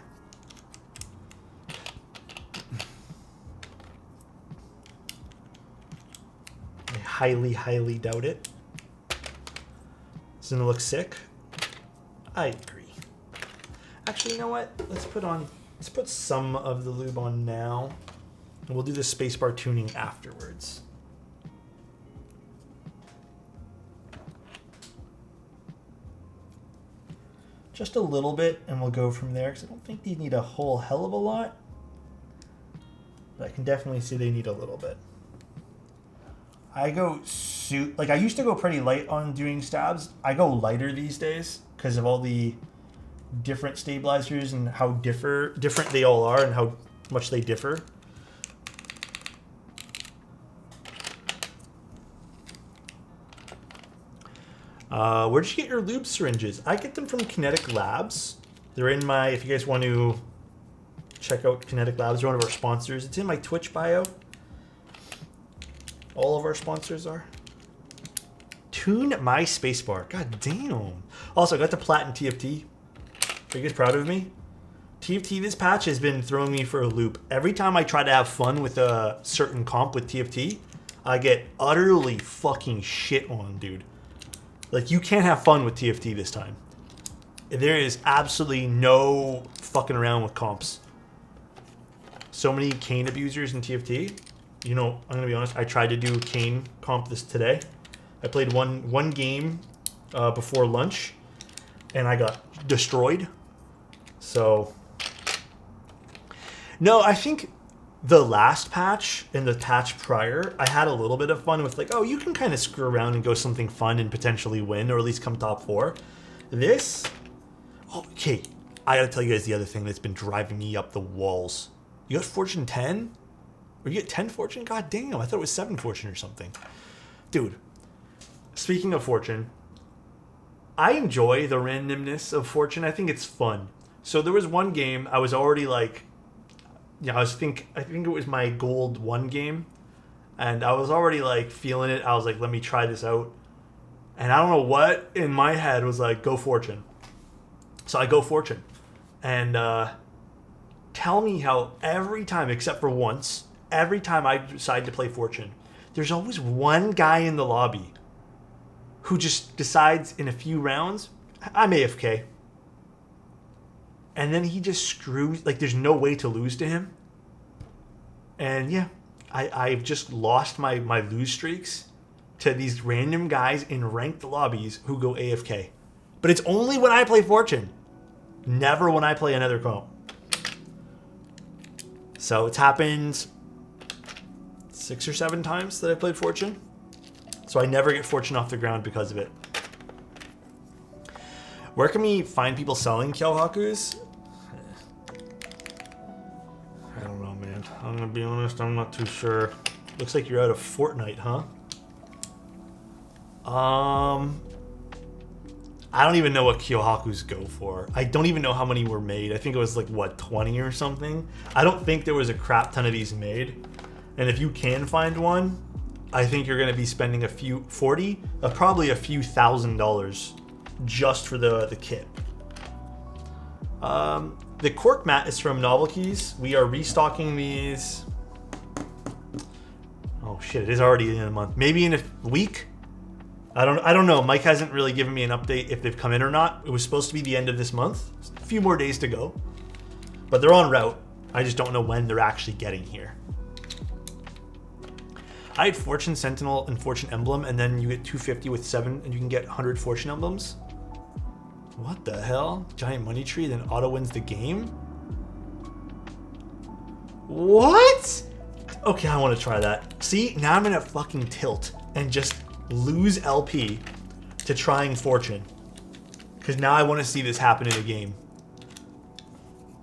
I highly, highly doubt it. Doesn't it look sick? I agree. Actually, you know what? Let's put some of the lube on now. And we'll do the spacebar tuning afterwards. Just a little bit, and we'll go from there, because I don't think these need a whole hell of a lot. But I can definitely see they need a little bit. I used to go pretty light on doing stabs. I go lighter these days because of all the different stabilizers and how different they all are and how much they differ. Where'd you get your lube syringes? I get them from Kinetic Labs. They're in my, if you guys want to check out Kinetic Labs, they're one of our sponsors. It's in my Twitch bio. All of our sponsors are. Tune my spacebar. God damn. Also, I got the Platin TFT. Are you guys proud of me? TFT this patch has been throwing me for a loop. Every time I try to have fun with a certain comp with TFT, I get utterly fucking shit on, dude. Like, you can't have fun with TFT this time. There is absolutely no fucking around with comps. So many Kane abusers in TFT. You know, I'm gonna be honest, I tried to do Kane comp this today. I played one game before lunch, and I got destroyed. So, no, I think the last patch and the patch prior, I had a little bit of fun with like, oh, you can kind of screw around and go something fun and potentially win, or at least come top 4. This, okay, I gotta tell you guys the other thing that's been driving me up the walls. You got Fortune 10? Or you get 10 Fortune? God damn, I thought it was 7 Fortune or something. Dude, speaking of Fortune, I enjoy the randomness of Fortune. I think it's fun. So there was one game I was already like, yeah, I think it was my gold 1 game, and I was already like feeling it. I was like, let me try this out. And I don't know what in my head was like, go Fortune. So I go Fortune. And tell me how every time, except for once, every time I decide to play Fortune, there's always one guy in the lobby who just decides in a few rounds, I'm AFK. And then he just screws, like there's no way to lose to him. And yeah, I've just lost my lose streaks to these random guys in ranked lobbies who go AFK. But it's only when I play Fortune. Never when I play another comp. So it's happened 6 or 7 times that I've played Fortune. So I never get Fortune off the ground because of it. Where can we find people selling Kyohakus? I don't know, man. I'm gonna be honest, I'm not too sure. Looks like you're out of Fortnite, huh? I don't even know what Kyohakus go for. I don't even know how many were made. I think it was like, what, 20 or something? I don't think there was a crap ton of these made. And if you can find one, I think you're gonna be spending probably a few $1,000s just for the kit. The cork mat is from Novelkeys. We are restocking these. Oh shit, it is already in a month. Maybe in a week. I don't know. Mike hasn't really given me an update if they've come in or not. It was supposed to be the end of this month. A few more days to go. But they're en route. I just don't know when they're actually getting here. I had Fortune Sentinel and Fortune Emblem, and then you get 250 with 7, and you can get 100 Fortune Emblems. What the hell? Giant money tree, then auto wins the game? What? Okay, I want to try that. See, now I'm gonna fucking tilt and just lose LP to trying Fortune. Because now I want to see this happen in a game.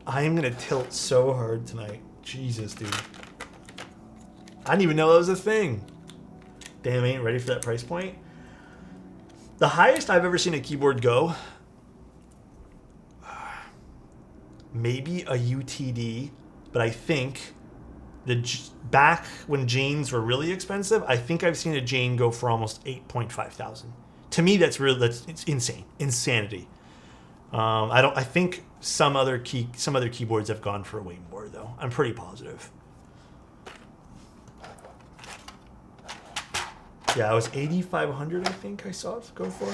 I am gonna tilt so hard tonight. Jesus, dude. I didn't even know that was a thing. Damn, I ain't ready for that price point. The highest I've ever seen a keyboard go, maybe a UTD, but I think back when Janes were really expensive, I think I've seen a Jane go for almost 8.5 thousand. To me, that's it's insane, insanity. I think some other keyboards have gone for way more though. I'm pretty positive. Yeah, it was 8,500. I think I saw it go for.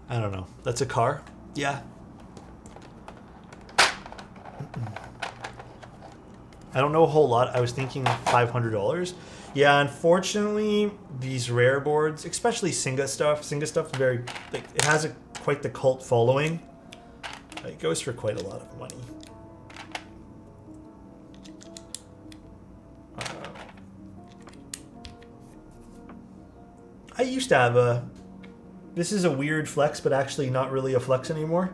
I don't know. That's a car. Yeah. I don't know a whole lot. I was thinking $500. Yeah, unfortunately, these rare boards, especially Singa stuff, very like it has quite the cult following. It goes for quite a lot of money. I used to have this is a weird flex, but actually not really a flex anymore.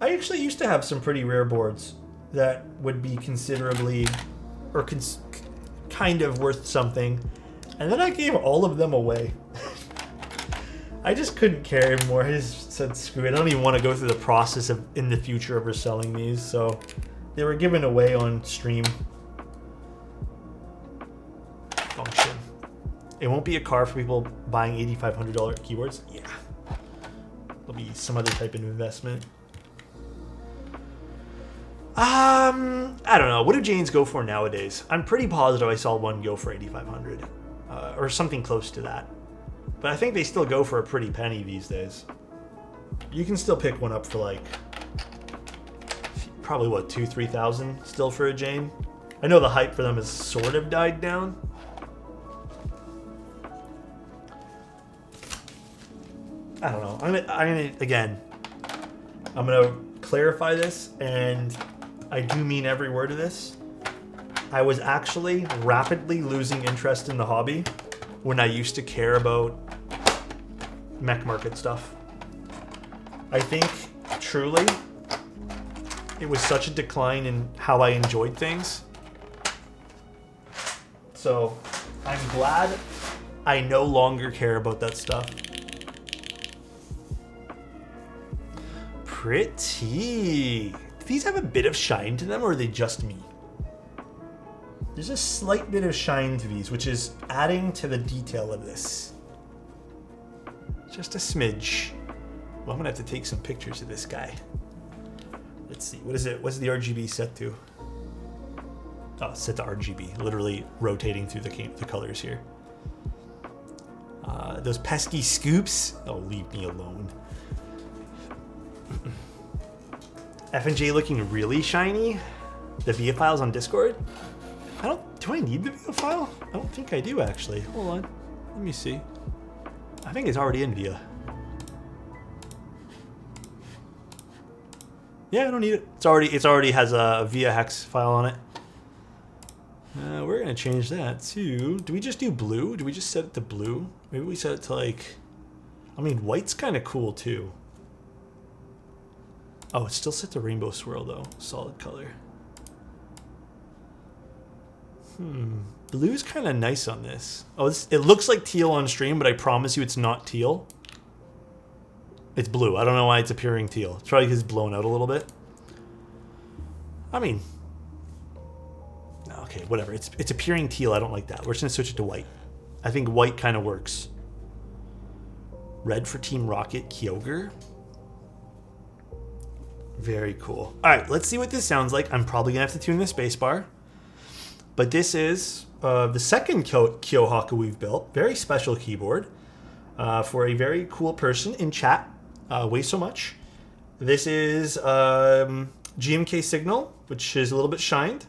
I actually used to have some pretty rare boards that would be considerably, or kind of worth something. And then I gave all of them away. I just couldn't care anymore. I just said, screw it. I don't even want to go through the process of, in the future, of reselling these. So they were given away on stream. Function. It won't be a car for people buying $8,500 keyboards. Yeah. It'll be some other type of investment. I don't know. What do Janes go for nowadays? I'm pretty positive I saw one go for 8,500, or something close to that. But I think they still go for a pretty penny these days. You can still pick one up for like probably what, 2,000-3,000 still for a Jane. I know the hype for them has sort of died down. I don't know. I'm gonna clarify this, and I do mean every word of this. I was actually rapidly losing interest in the hobby when I used to care about mech market stuff. I think truly it was such a decline in how I enjoyed things. So I'm glad I no longer care about that stuff. Pretty. Do these have a bit of shine to them, or are they just me? There's a slight bit of shine to these, which is adding to the detail of this. Just a smidge. Well, I'm gonna have to take some pictures of this guy. Let's see. What is it? What's the RGB set to? Oh, set to RGB. Literally rotating through the colors here. Those pesky scoops. Oh, leave me alone. F&J looking really shiny. The VIA files on Discord. Do I need the VIA file? I don't think I do actually. Hold on. Let me see. I think it's already in VIA. Yeah, I don't need it. It already has a VIA hex file on it. We're gonna change that to. Do we just do blue? Do we just set it to blue? Maybe we set it to like. I mean, white's kind of cool too. Oh, it's still set to rainbow swirl though. Solid color. Blue's kind of nice on this. Oh, it looks like teal on stream, but I promise you it's not teal. It's blue. I don't know why it's appearing teal. It's probably because it's blown out a little bit. I mean, okay, whatever. It's appearing teal. I don't like that. We're just gonna switch it to white. I think white kind of works. Red for Team Rocket, Kyohaku. Very cool. All right, let's see what this sounds like. I'm probably gonna have to tune the spacebar. But this is the second Kyohaku we've built. Very special keyboard for a very cool person in chat. Way so much. This is GMK signal, which is a little bit shined.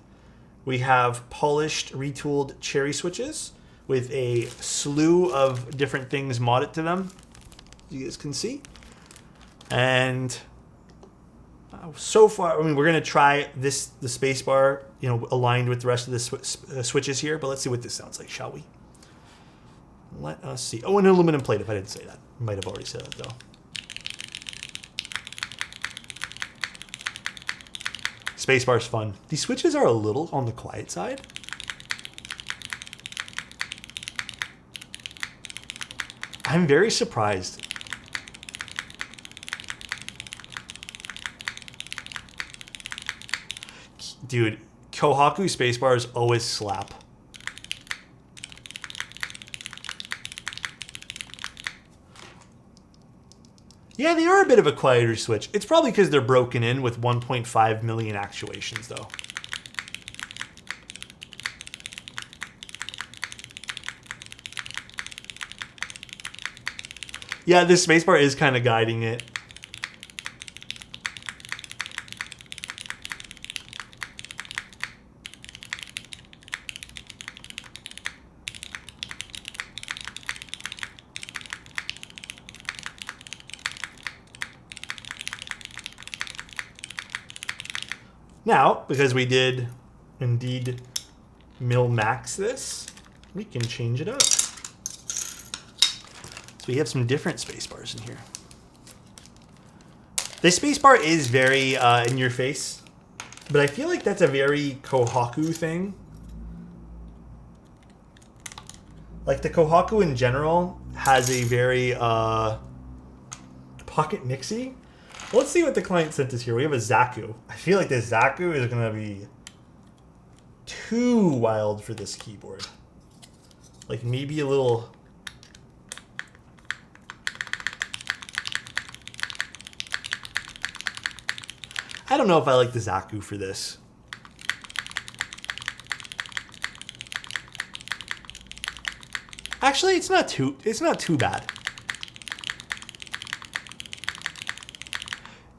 We have polished, retooled cherry switches with a slew of different things modded to them, you guys can see. And so far, I mean, we're going to try the spacebar, you know, aligned with the rest of the switches here, but let's see what this sounds like, shall we? Let us see. Oh, an aluminum plate, if I didn't say that. I might have already said that, though. Spacebar's fun. These switches are a little on the quiet side. I'm very surprised. Dude, Kyohaku spacebars always slap. Yeah, they are a bit of a quieter switch. It's probably because they're broken in with 1.5 million actuations, though. Yeah, this spacebar is kind of guiding it. Now, because we did indeed mil-max this, we can change it up. So we have some different spacebars in here. This spacebar is very in your face, but I feel like that's a very Kyohaku thing. Like the Kyohaku in general has a very pocket Nixie. Let's see what the client sent us here. We have a Zaku. I feel like this Zaku is going to be too wild for this keyboard. Like maybe a little... I don't know if I like the Zaku for this. Actually, it's not too bad.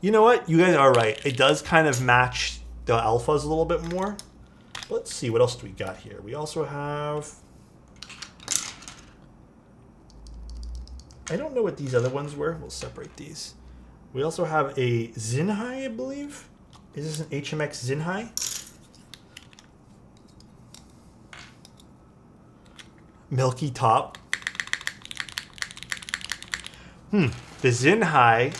You know what? You guys are right. It does kind of match the alphas a little bit more. Let's see. What else do we got here? We also have... I don't know what these other ones were. We'll separate these. We also have a Zinhai, I believe. Is this an HMX Zinhai? Milky top. The Zinhai...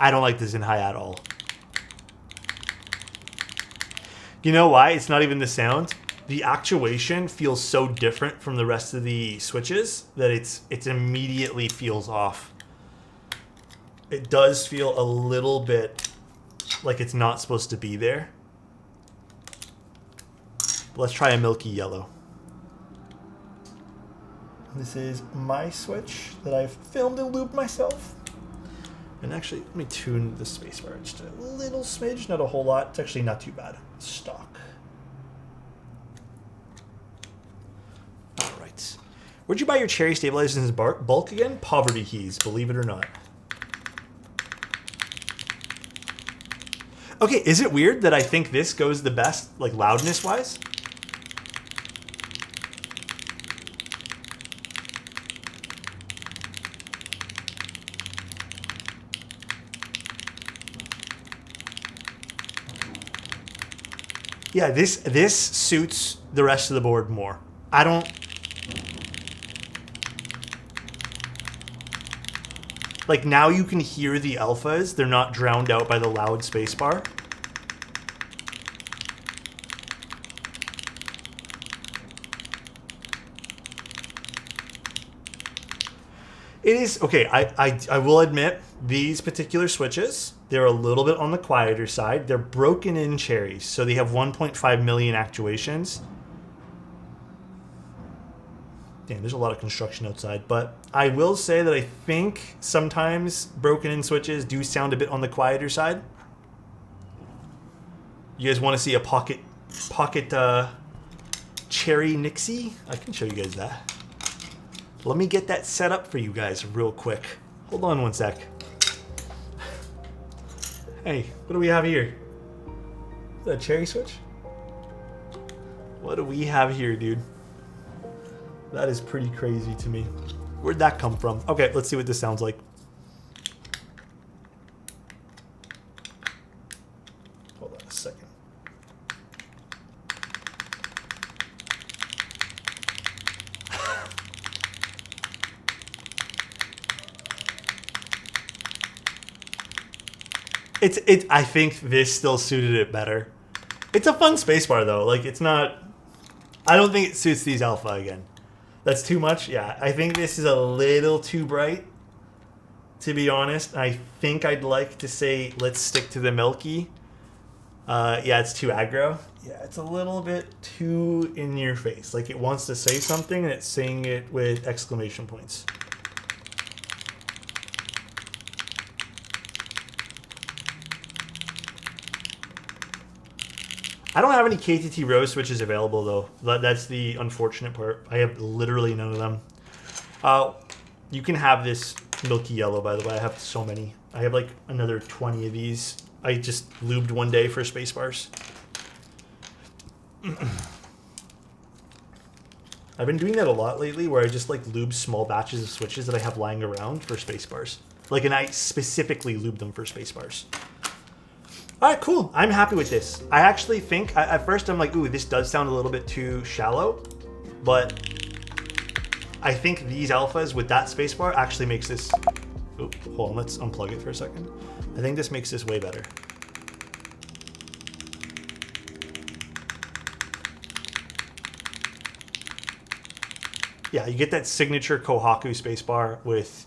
I don't like the Zinhai at all. You know why? It's not even the sound. The actuation feels so different from the rest of the switches that it immediately feels off. It does feel a little bit like it's not supposed to be there. Let's try a milky yellow. This is my switch that I've filmed and lubed myself. And actually, let me tune the spacebar just a little smidge, not a whole lot. It's actually not too bad. Stock. All right. Where'd you buy your cherry stabilizers in bulk again? Poverty Keys, believe it or not. Okay, is it weird that I think this goes the best, like loudness-wise? Yeah, this suits the rest of the board more. I don't... Like, now you can hear the alphas. They're not drowned out by the loud spacebar. It is... Okay, I will admit, these particular switches, they're a little bit on the quieter side. They're broken in cherries, so they have 1.5 million actuations. Damn, there's a lot of construction outside, but I will say that I think sometimes broken in switches do sound a bit on the quieter side. You guys want to see a pocket cherry Nixie? I can show you guys that. Let me get that set up for you guys real quick. Hold on one sec. Hey, what do we have here? Is that a cherry switch? What do we have here, dude? That is pretty crazy to me. Where'd that come from? Okay, let's see what this sounds like. Hold on a second. I think this still suited it better. It's a fun spacebar though. Like it's not. I don't think it suits these alpha again. That's too much. Yeah, I think this is a little too bright. To be honest, I think I'd like to say let's stick to the milky. Yeah, it's too aggro. Yeah, it's a little bit too in your face. Like it wants to say something and it's saying it with exclamation points. I don't have any KTT Rose switches available though. That's the unfortunate part. I have literally none of them. You can have this milky yellow, by the way. I have so many. I have like another 20 of these. I just lubed one day for Spacebars. I've been doing that a lot lately where I just like lube small batches of switches that I have lying around for Spacebars. Like, and I specifically lube them for Spacebars. All right, cool. I'm happy with this. I actually think, at first I'm like, ooh, this does sound a little bit too shallow, but I think these alphas with that spacebar actually makes this, oh, hold on, let's unplug it for a second. I think this makes this way better. Yeah, you get that signature Kyohaku spacebar with,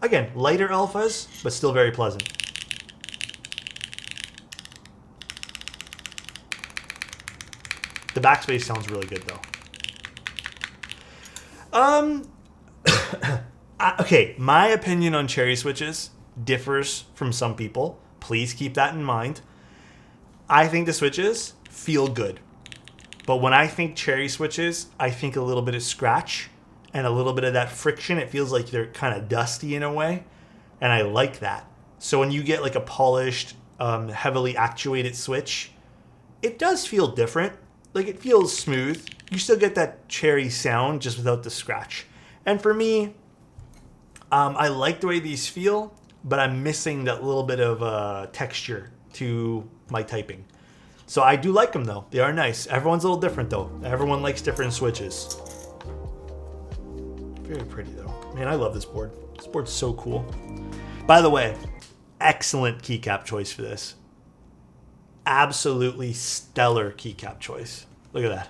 again, lighter alphas, but still very pleasant. The backspace sounds really good, though. Okay, my opinion on cherry switches differs from some people. Please keep that in mind. I think the switches feel good. But when I think cherry switches, I think a little bit of scratch and a little bit of that friction. It feels like they're kind of dusty in a way, and I like that. So when you get like a polished, heavily actuated switch, it does feel different. Like it feels smooth. You still get that cherry sound just without the scratch. And for me, I like the way these feel, but I'm missing that little bit of texture to my typing. So I do like them though. They are nice. Everyone's a little different though. Everyone likes different switches. Very pretty though. Man, I love this board. This board's so cool. By the way, excellent keycap choice for this. Absolutely stellar keycap choice. Look at that.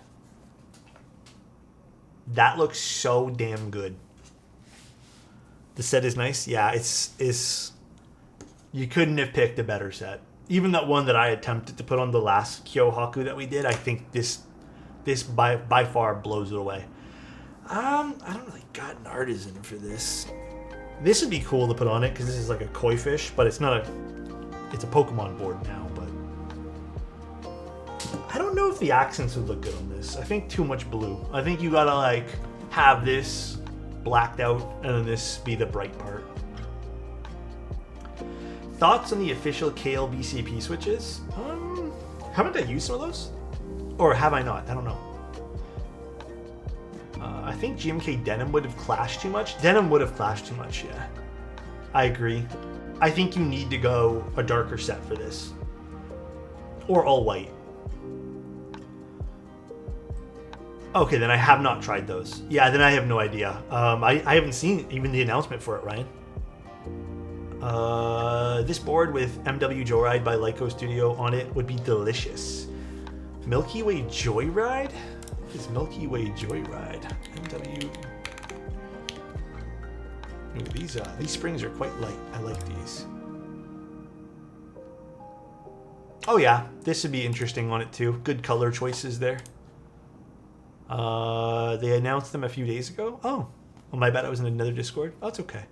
That looks so damn good. The set is nice. Yeah, it's you couldn't have picked a better set. Even that one that I attempted to put on the last Kyohaku that we did, I think this by far blows it away. I don't really got an artisan for this. This would be cool to put on it because this is like a koi fish, but it's not it's a Pokemon board now, but I don't know if the accents would look good on this. I think too much blue. I think you gotta like have this blacked out and then this be the bright part. Thoughts on the official KL BCP switches? Haven't I used some of those? Or have I not? I don't know. I think GMK Denim would have clashed too much. Denim would have clashed too much, yeah. I agree. I think you need to go a darker set for this. Or all white. Okay, then I have not tried those. Yeah, then I have no idea. I haven't seen even the announcement for it, Ryan. This board with MW Joyride by Lyco Studio on it would be delicious. Milky Way Joyride? What is Milky Way Joyride? MW. Ooh, these springs are quite light. I like these. Oh yeah, this would be interesting on it too. Good color choices there. They announced them a few days ago. Oh, my bad. I was in another Discord. Oh, it's okay.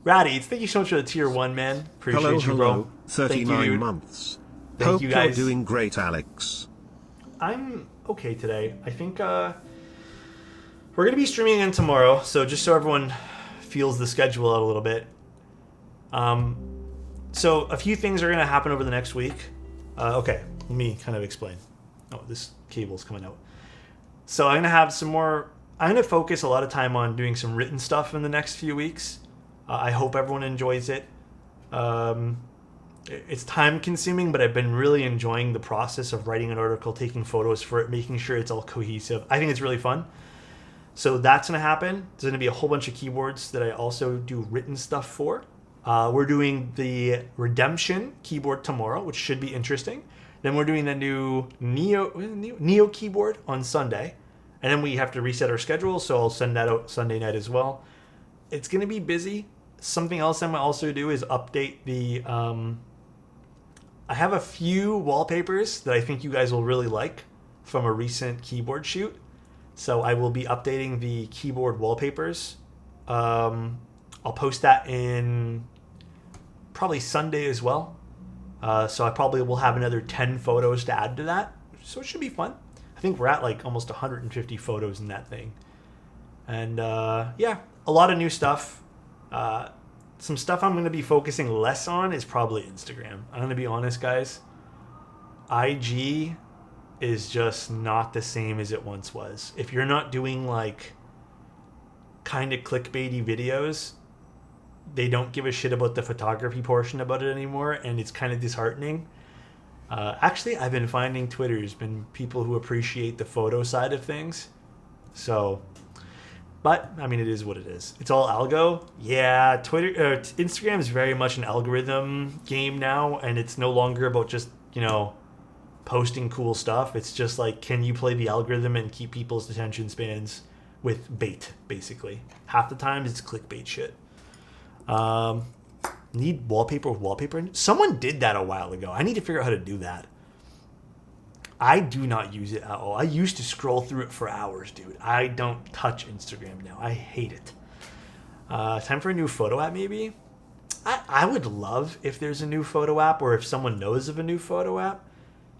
Ratty, thank you so much for the tier 1, man. Appreciate you, bro. 39 months. Thank Hope you guys. you're doing great, Alex. I'm okay today. I think we're going to be streaming again tomorrow, so just so everyone feels the schedule out a little bit. So a few things are going to happen over the next week. Okay, let me kind of explain. Oh, this cable's coming out. So I'm going to have some more... I'm going to focus a lot of time on doing some written stuff in the next few weeks. I hope everyone enjoys it. It's time consuming, but I've been really enjoying the process of writing an article, taking photos for it, making sure it's all cohesive. I think it's really fun. So that's going to happen. There's going to be a whole bunch of keyboards that I also do written stuff for. We're doing the Redemption keyboard tomorrow, which should be interesting. Then we're doing the new Neo keyboard on Sunday. And then we have to reset our schedule, so I'll send that out Sunday night as well. It's going to be busy. Something else I'm going to also do is update the... I have a few wallpapers that I think you guys will really like from a recent keyboard shoot. So I will be updating the keyboard wallpapers. I'll post that in probably Sunday as well. So I probably will have another 10 photos to add to that. So it should be fun. I think we're at like almost 150 photos in that thing. And yeah, a lot of new stuff. Some stuff I'm going to be focusing less on is probably Instagram. I'm going to be honest, guys. IG is just not the same as it once was. If you're not doing like kind of clickbaity videos, they don't give a shit about the photography portion about it anymore, and it's kind of disheartening. Actually, I've been finding Twitter's been people who appreciate the photo side of things. So... But, I mean, it is what it is. It's all algo. Yeah, Instagram is very much an algorithm game now, and it's no longer about just, posting cool stuff. It's just like, can you play the algorithm and keep people's attention spans with bait, basically. Half the time, it's clickbait shit. Need wallpaper with wallpaper? Someone did that a while ago. I need to figure out how to do that. I do not use it at all. I used to scroll through it for hours, dude. I don't touch Instagram now. I hate it. Time for a new photo app, maybe? I would love if there's a new photo app, or if someone knows of a new photo app,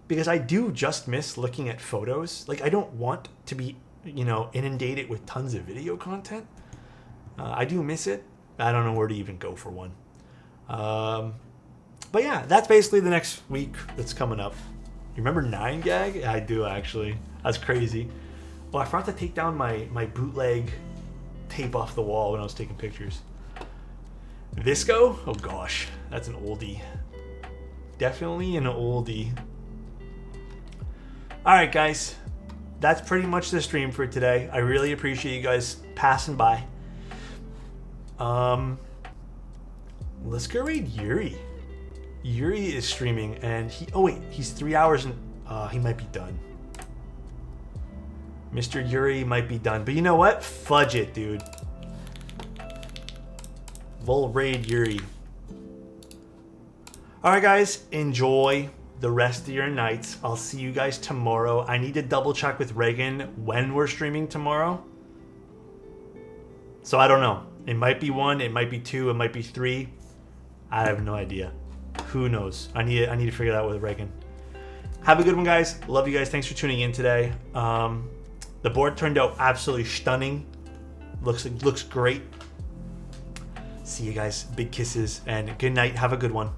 because I do just miss looking at photos. Like, I don't want to be, inundated with tons of video content. I do miss it. I don't know where to even go for one. But yeah, that's basically the next week that's coming up. You remember 9gag? I do, actually. That's crazy. Oh, I forgot to take down my bootleg tape off the wall when I was taking pictures. Visco? Oh gosh, that's an oldie. Definitely an oldie. Alright guys, that's pretty much the stream for today. I really appreciate you guys passing by. Let's go raid Yuri. Yuri is streaming, and he's 3 hours and he might be done. Mr. Yuri might be done, but you know what? Fudge it, dude. We'll raid Yuri. Alright guys, enjoy the rest of your nights. I'll see you guys tomorrow. I need to double check with Reagan when we're streaming tomorrow. So I don't know. It might be 1, it might be 2, it might be 3. I have no idea. Who knows? I need to figure that out with Reagan. Have a good one, guys. Love you guys. Thanks for tuning in today. The board turned out absolutely stunning. Looks great. See you guys. Big kisses and good night. Have a good one.